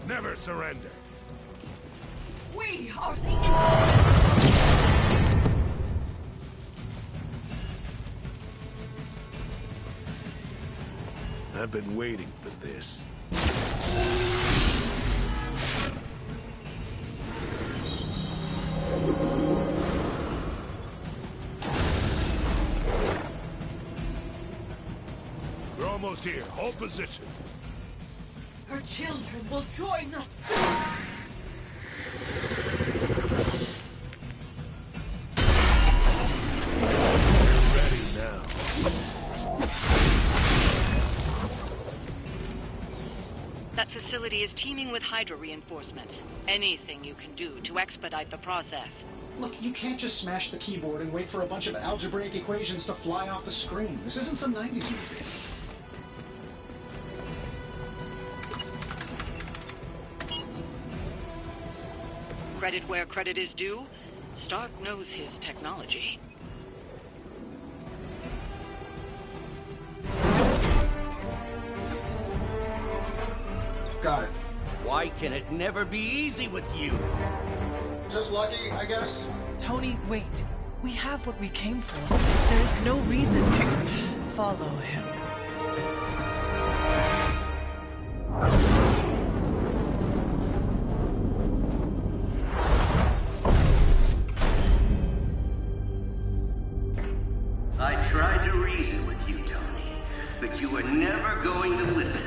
Never surrender. We are the instruments. I've been waiting for this. We're almost here. Hold position. Her children will join us. Ready now. That facility is teeming with Hydra reinforcements. Anything you can do to expedite the process. Look, you can't just smash the keyboard and wait for a bunch of algebraic equations to fly off the screen. This isn't some 90s movie. Credit where credit is due, Stark knows his technology. Got it. Why can it never be easy with you? Just lucky, I guess. Tony, wait. We have what we came for. There is no reason to follow him. I tried to reason with you, Tony, but you were never going to listen.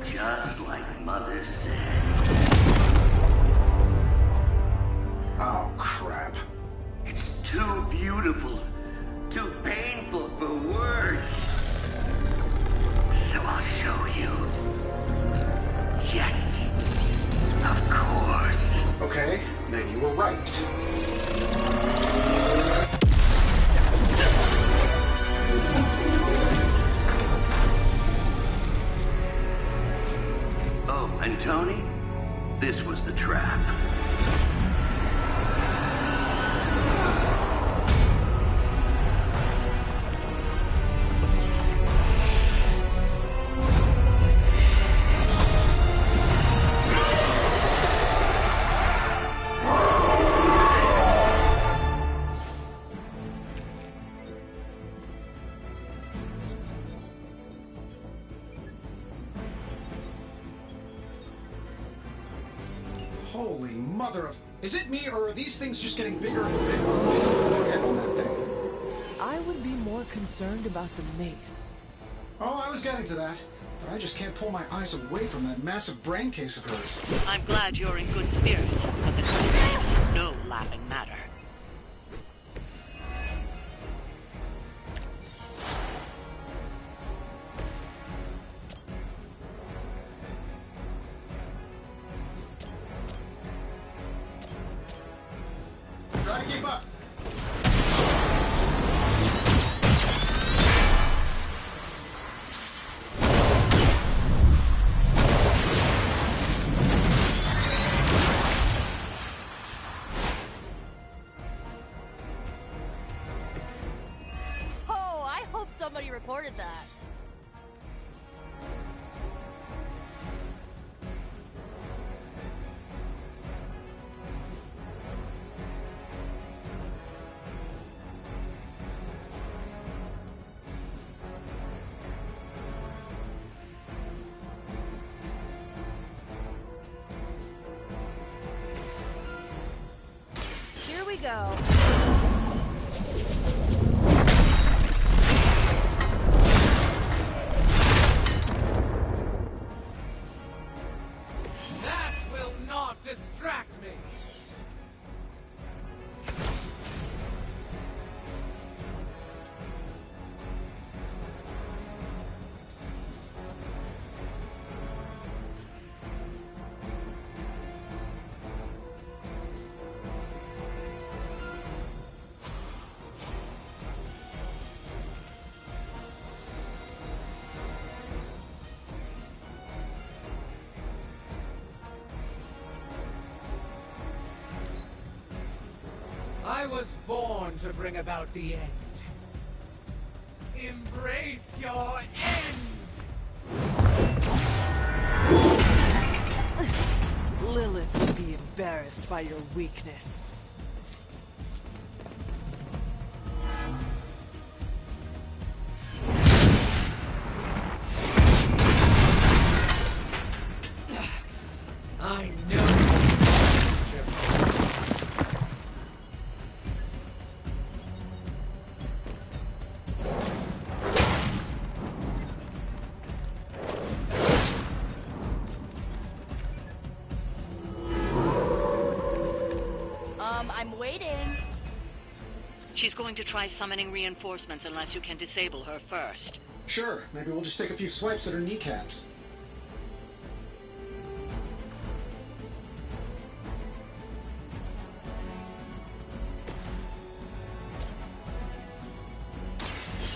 Just like Mother said. Oh, crap. It's too beautiful, too painful for words. So I'll show you. Yes, of course. Okay, then you were right. Oh, and Tony, this was the trap. mother of... Is it me, or are these things just getting bigger and bigger? Head on that thing. I would be more concerned about the mace. Oh, I was getting to that. But I just can't pull my eyes away from that massive brain case of hers. I'm glad you're in good spirits, but this is no laughing matter. Try to keep up. Oh, I hope somebody reported that. Here we go. That will not distract me! I was born to bring about the end. Embrace your end! Lilith would be embarrassed by your weakness. I know. I'm waiting. She's going to try summoning reinforcements unless you can disable her first. Sure, maybe we'll just take a few swipes at her kneecaps.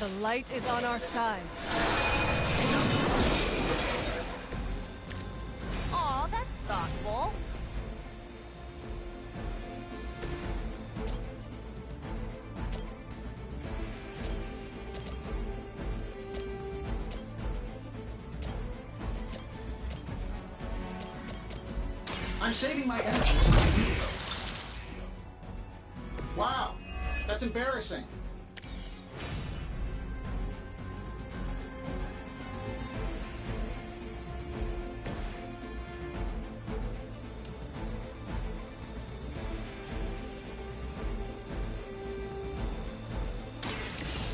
The light is on our side. Aw, that's thoughtful. I'm saving my energy for my video. Wow, that's embarrassing.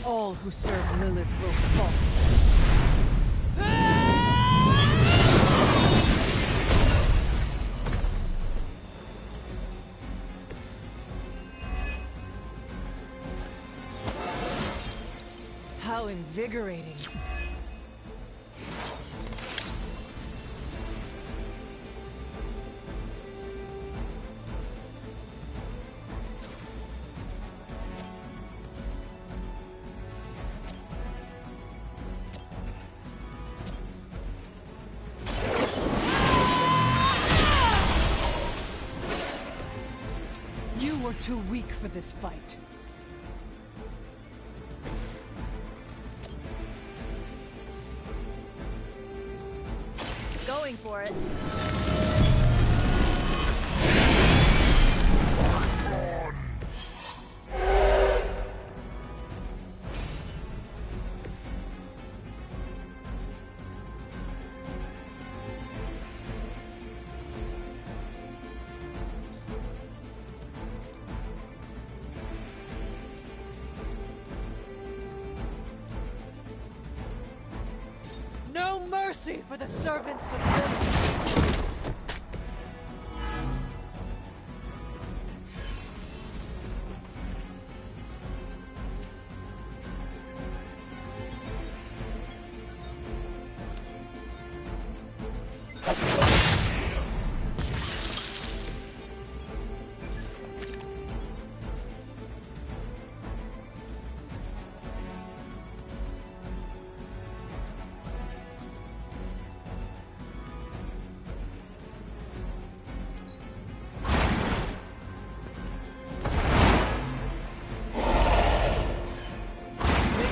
All who serve Lilith will fall. How invigorating. You were too weak for this fight. Going for it. mercy for the servants of Lilith.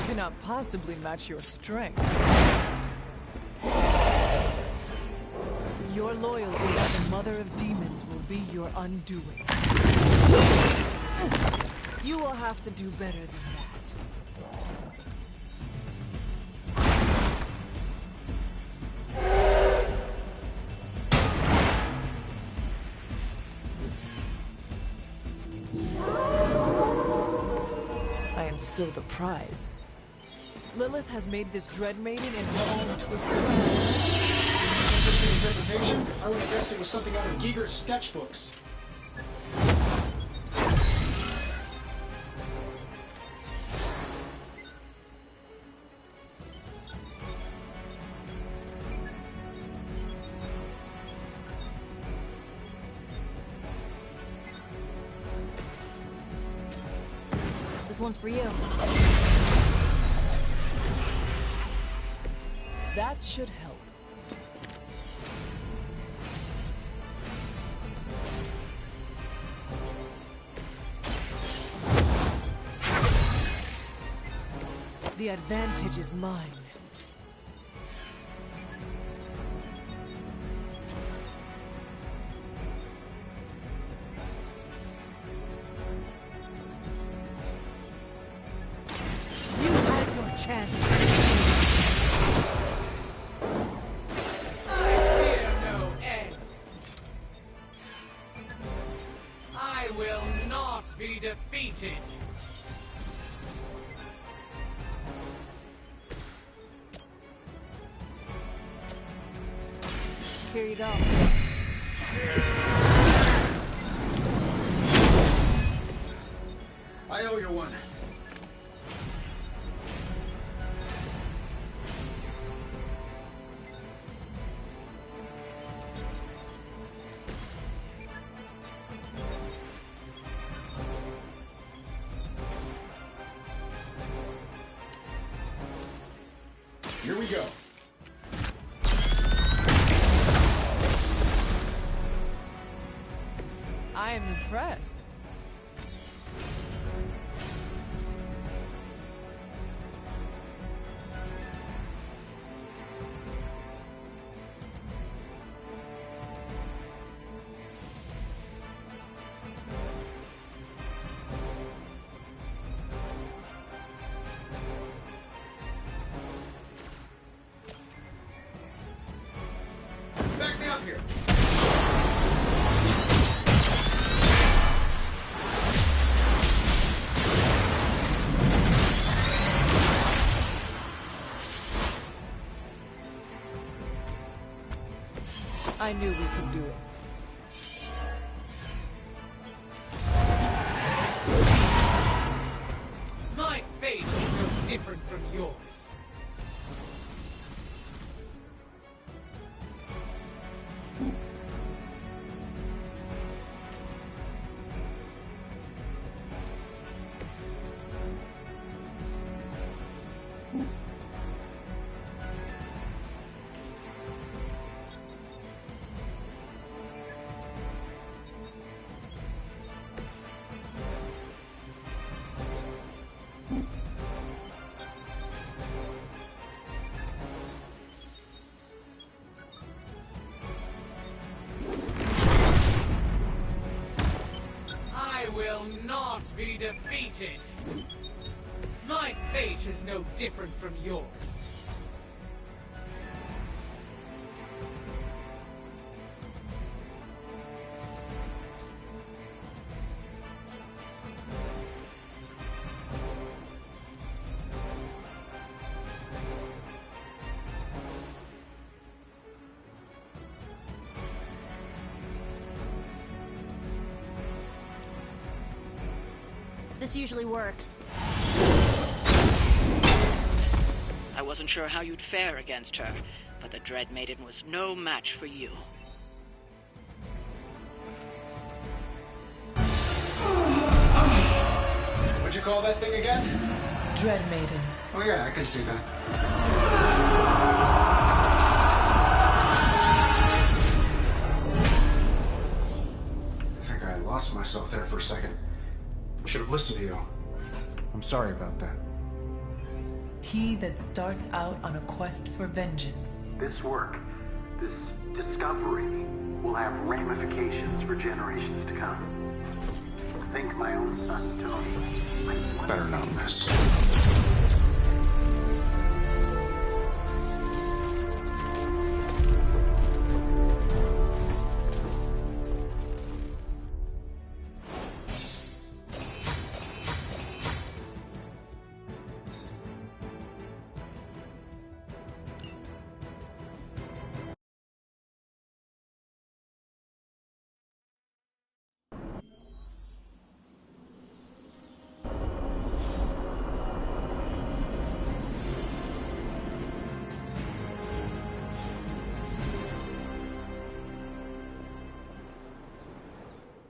Cannot possibly match your strength. Your loyalty to the Mother of Demons will be your undoing. You will have to do better than that. I am still the prize. Lilith has made this Dread Maiden in her own twisted reputation. I would have guessed it was something out of Giger's sketchbooks. This one's for you. That should help. The advantage is mine. You had your chance. Be defeated. Here you go. I owe you one. Here we go. I am impressed. Back me up here. I knew we could do it. My fate is no different from yours. I will not be defeated. My fate is no different from yours. This usually works. I wasn't sure how you'd fare against her, but the Dread Maiden was no match for you. What'd you call that thing again? Dread Maiden. Oh yeah, I can see that. I think I lost myself there for a second. I should have listened to you. I'm sorry about that. He that starts out on a quest for vengeance. This work, this discovery, will have ramifications for generations to come. Think my own son, Tony. Better not miss.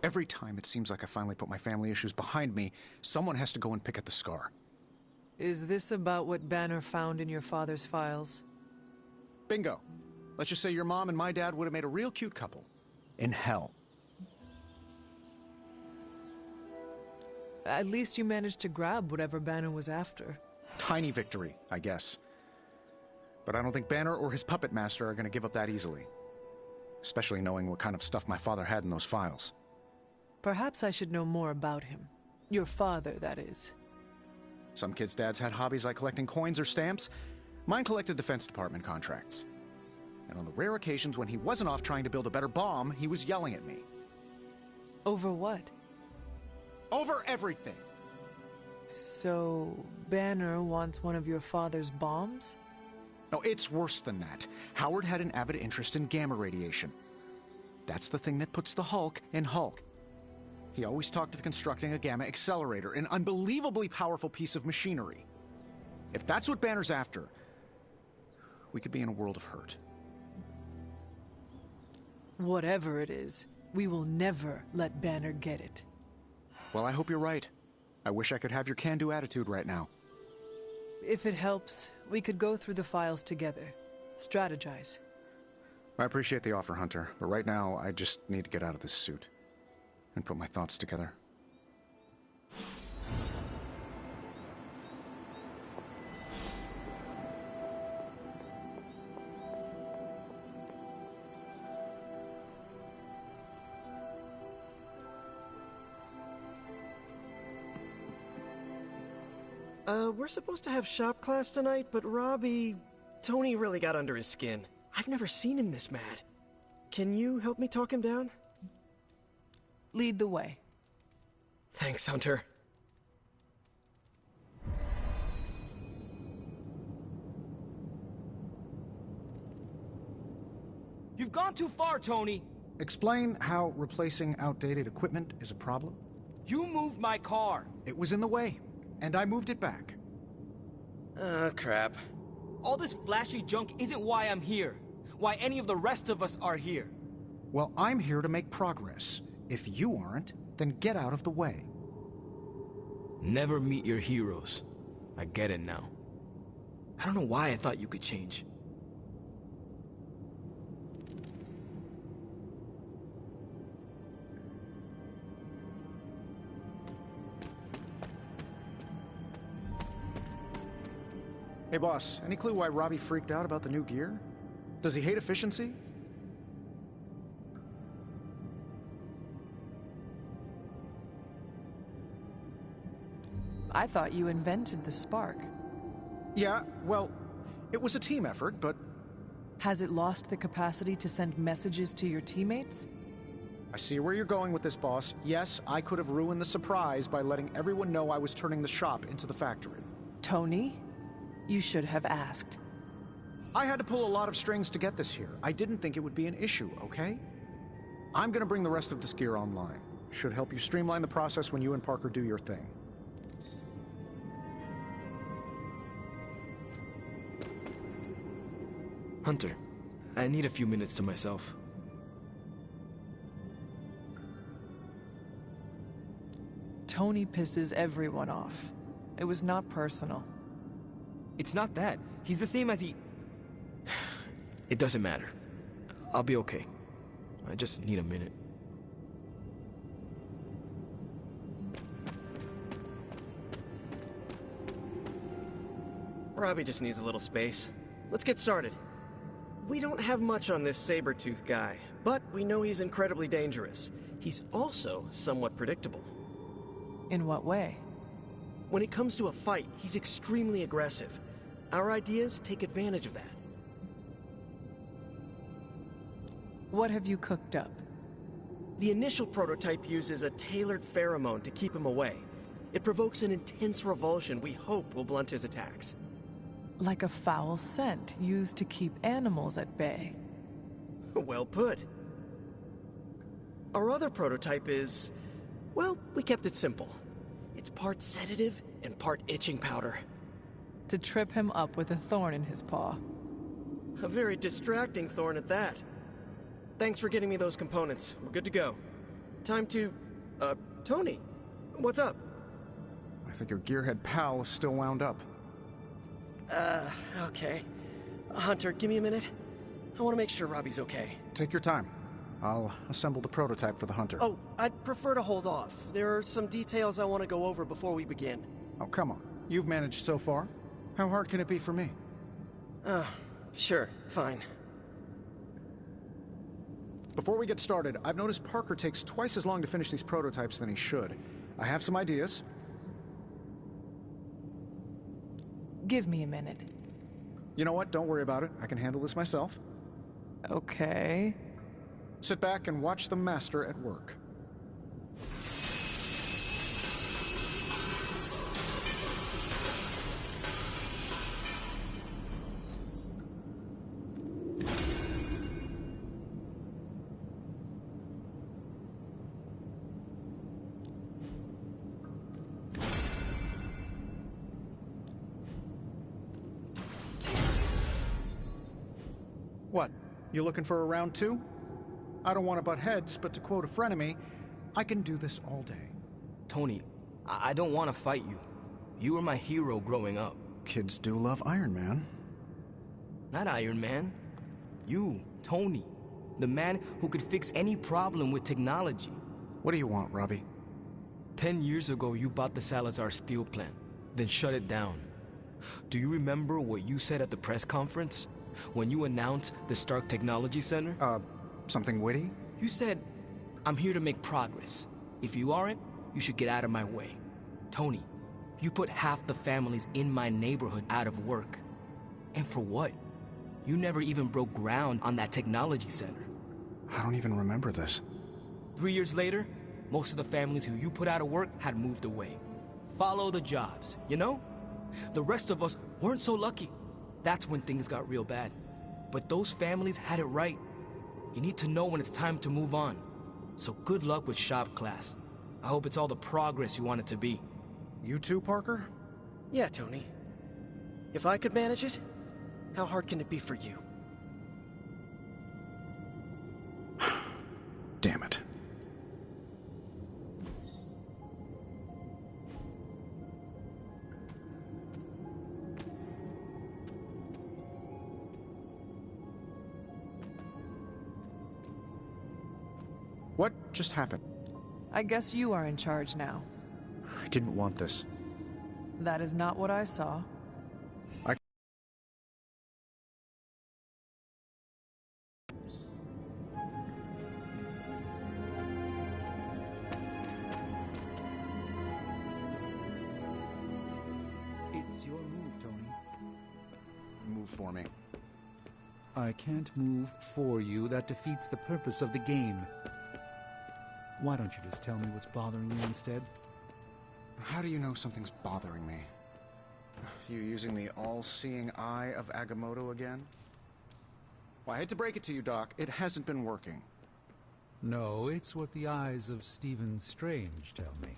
Every time it seems like I finally put my family issues behind me, someone has to go and pick at the scar. Is this about what Banner found in your father's files? Bingo. Let's just say your mom and my dad would have made a real cute couple. In hell. At least you managed to grab whatever Banner was after. Tiny victory, I guess. But I don't think Banner or his puppet master are going to give up that easily. Especially knowing what kind of stuff my father had in those files. Perhaps I should know more about him. Your father, that is. Some kids' dads had hobbies like collecting coins or stamps. Mine collected Defense Department contracts. And on the rare occasions when he wasn't off trying to build a better bomb, he was yelling at me. Over what? Over everything! So, Banner wants one of your father's bombs? No, it's worse than that. Howard had an avid interest in gamma radiation. That's the thing that puts the Hulk in Hulk. He always talked of constructing a gamma accelerator, an unbelievably powerful piece of machinery. If that's what Banner's after, we could be in a world of hurt. Whatever it is, we will never let Banner get it. Well, I hope you're right. I wish I could have your can-do attitude right now. If it helps, we could go through the files together. Strategize. I appreciate the offer, Hunter, but right now I just need to get out of this suit and put my thoughts together. We're supposed to have shop class tonight, but Tony really got under his skin. I've never seen him this mad. Can you help me talk him down? Lead the way. Thanks, Hunter. You've gone too far, Tony! Explain how replacing outdated equipment is a problem. You moved my car! It was in the way, and I moved it back. Crap. All this flashy junk isn't why I'm here. Why any of the rest of us are here. Well, I'm here to make progress. If you aren't, then get out of the way. Never meet your heroes. I get it now. I don't know why I thought you could change. Hey boss, any clue why Robbie freaked out about the new gear? Does he hate efficiency? I thought you invented the spark. Yeah, well, it was a team effort, but... Has it lost the capacity to send messages to your teammates? I see where you're going with this, boss. Yes, I could have ruined the surprise by letting everyone know I was turning the shop into the factory. Tony? You should have asked. I had to pull a lot of strings to get this here. I didn't think it would be an issue, okay? I'm gonna bring the rest of this gear online. Should help you streamline the process when you and Parker do your thing. Hunter, I need a few minutes to myself. Tony pisses everyone off. It was not personal. It's not that. He's the same as he... It doesn't matter. I'll be okay. I just need a minute. Robbie just needs a little space. Let's get started. We don't have much on this saber-tooth guy, but we know he's incredibly dangerous. He's also somewhat predictable. In what way? When it comes to a fight, he's extremely aggressive. Our ideas take advantage of that. What have you cooked up? The initial prototype uses a tailored pheromone to keep him away. It provokes an intense revulsion we hope will blunt his attacks. Like a foul scent used to keep animals at bay. Well put. Our other prototype is... well, we kept it simple. It's part sedative and part itching powder. To trip him up with a thorn in his paw. A very distracting thorn at that. Thanks for getting me those components. We're good to go. Time to... Tony, what's up? I think your gearhead pal is still wound up. Okay. Hunter, give me a minute. I want to make sure Robbie's okay. Take your time. I'll assemble the prototype for the Hunter. Oh, I'd prefer to hold off. There are some details I want to go over before we begin. Oh, come on. You've managed so far. How hard can it be for me? Sure, fine. Before we get started, I've noticed Parker takes twice as long to finish these prototypes than he should. I have some ideas. Give me a minute. You know what? Don't worry about it. I can handle this myself. Okay. Sit back and watch the master at work. What? You looking for a round two? I don't want to butt heads, but to quote a frenemy, I can do this all day. Tony, I don't want to fight you. You were my hero growing up. Kids do love Iron Man. Not Iron Man. You, Tony. The man who could fix any problem with technology. What do you want, Robbie? 10 years ago, you bought the Salazar steel plant, then shut it down. Do you remember what you said at the press conference? When you announced the Stark Technology Center? Something witty? You said, I'm here to make progress. If you aren't, you should get out of my way. Tony, you put half the families in my neighborhood out of work. And for what? You never even broke ground on that technology center. I don't even remember this. 3 years later, most of the families who you put out of work had moved away. Follow the jobs, you know? The rest of us weren't so lucky. That's when things got real bad. But those families had it right. You need to know when it's time to move on. So good luck with shop class. I hope it's all the progress you want it to be. You too, Parker? Yeah, Tony. If I could manage it, how hard can it be for you? Damn it. What just happened? I guess you are in charge now. I didn't want this. That is not what I saw. It's your move, Tony. Move for me. I can't move for you. That defeats the purpose of the game. Why don't you just tell me what's bothering you instead? How do you know something's bothering me? You using the all-seeing eye of Agamotto again? Well, I hate to break it to you, Doc. It hasn't been working. No, it's what the eyes of Stephen Strange tell me.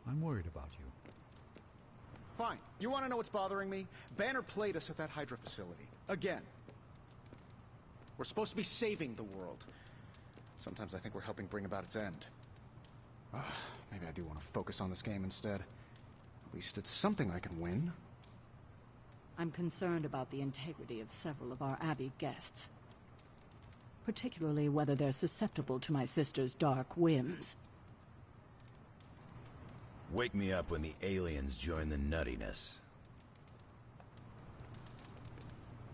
I'm worried about you. Fine. You want to know what's bothering me? Banner played us at that Hydra facility. Again. We're supposed to be saving the world. Sometimes I think we're helping bring about its end. Maybe I do want to focus on this game instead. At least it's something I can win. I'm concerned about the integrity of several of our Abbey guests. Particularly whether they're susceptible to my sister's dark whims. Wake me up when the aliens join the nuttiness.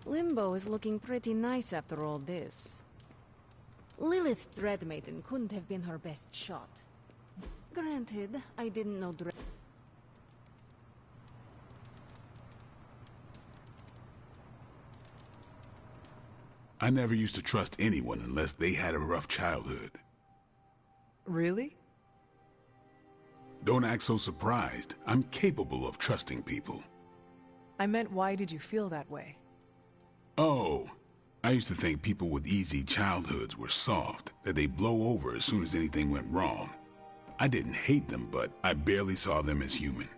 Limbo is looking pretty nice after all this. Lilith Dreadmaiden couldn't have been her best shot. Granted, I didn't know I never used to trust anyone unless they had a rough childhood. Really? Don't act so surprised. I'm capable of trusting people. I meant, why did you feel that way? Oh, I used to think people with easy childhoods were soft, that they'd blow over as soon as anything went wrong. I didn't hate them, but I barely saw them as human.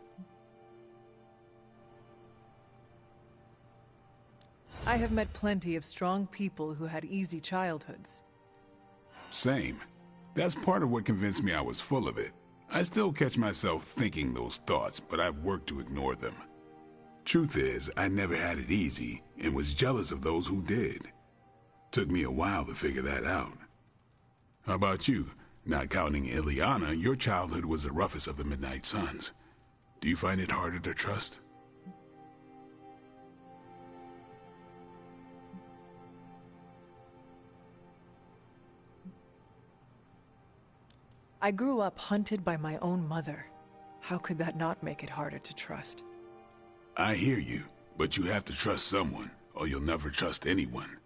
I have met plenty of strong people who had easy childhoods. Same. That's part of what convinced me I was full of it. I still catch myself thinking those thoughts, but I've worked to ignore them. Truth is, I never had it easy, and was jealous of those who did. Took me a while to figure that out. How about you? Not counting Ileana, your childhood was the roughest of the Midnight Suns. Do you find it harder to trust? I grew up hunted by my own mother. How could that not make it harder to trust? I hear you, but you have to trust someone, or you'll never trust anyone.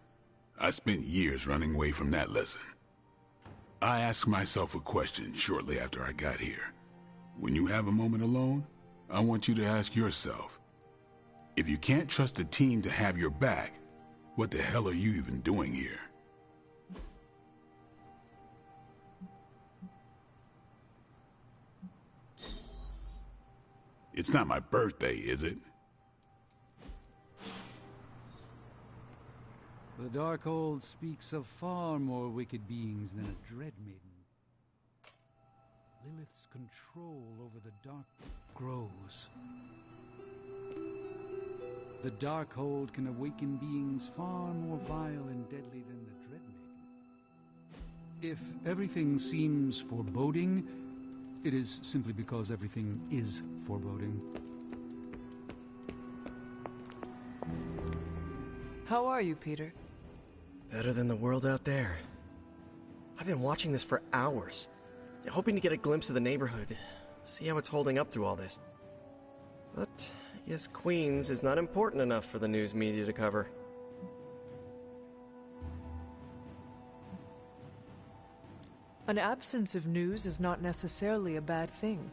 I spent years running away from that lesson. I asked myself a question shortly after I got here. When you have a moment alone, I want you to ask yourself, if you can't trust a team to have your back, what the hell are you even doing here? It's not my birthday, is it? The Darkhold speaks of far more wicked beings than a Dreadmaiden. Lilith's control over the Dark grows. The Darkhold can awaken beings far more vile and deadly than the Dreadmaiden. If everything seems foreboding, it is simply because everything is foreboding. How are you, Peter? Better than the world out there. I've been watching this for hours, hoping to get a glimpse of the neighborhood, see how it's holding up through all this. But I guess Queens is not important enough for the news media to cover. An absence of news is not necessarily a bad thing.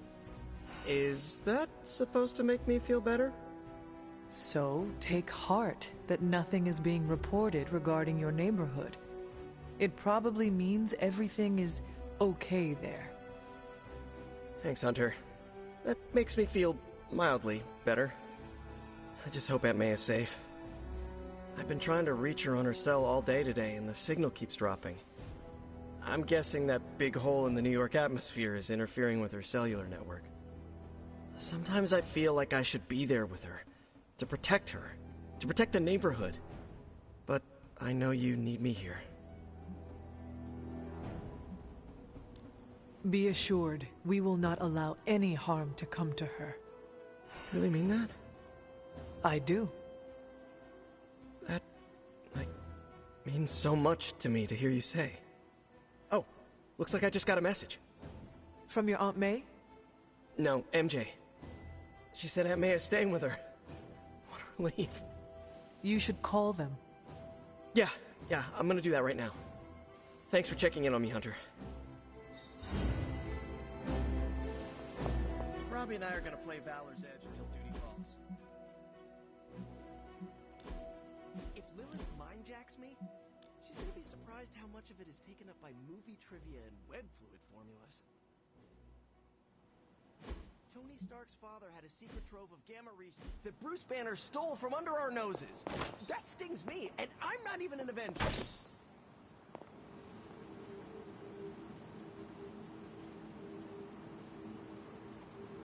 Is that supposed to make me feel better? So, take heart that nothing is being reported regarding your neighborhood. It probably means everything is okay there. Thanks, Hunter. That makes me feel mildly better. I just hope Aunt May is safe. I've been trying to reach her on her cell all day today, and the signal keeps dropping. I'm guessing that big hole in the New York atmosphere is interfering with her cellular network. Sometimes I feel like I should be there with her, to protect her, to protect the neighborhood. But I know you need me here. Be assured, we will not allow any harm to come to her. Really mean that? I do. That, means so much to me to hear you say. Oh, looks like I just got a message. From your Aunt May? No, MJ. She said Aunt May is staying with her. What a relief. You should call them. Yeah, I'm gonna do that right now. Thanks for checking in on me, Hunter. Robbie and I are gonna play Valor's Edge until duty calls. If Lilith mindjacks me, she's gonna be surprised how much of it is taken up by movie trivia and web fluid formulas. Tony Stark's father had a secret trove of gamma rays that Bruce Banner stole from under our noses. That stings me, and I'm not even an Avenger.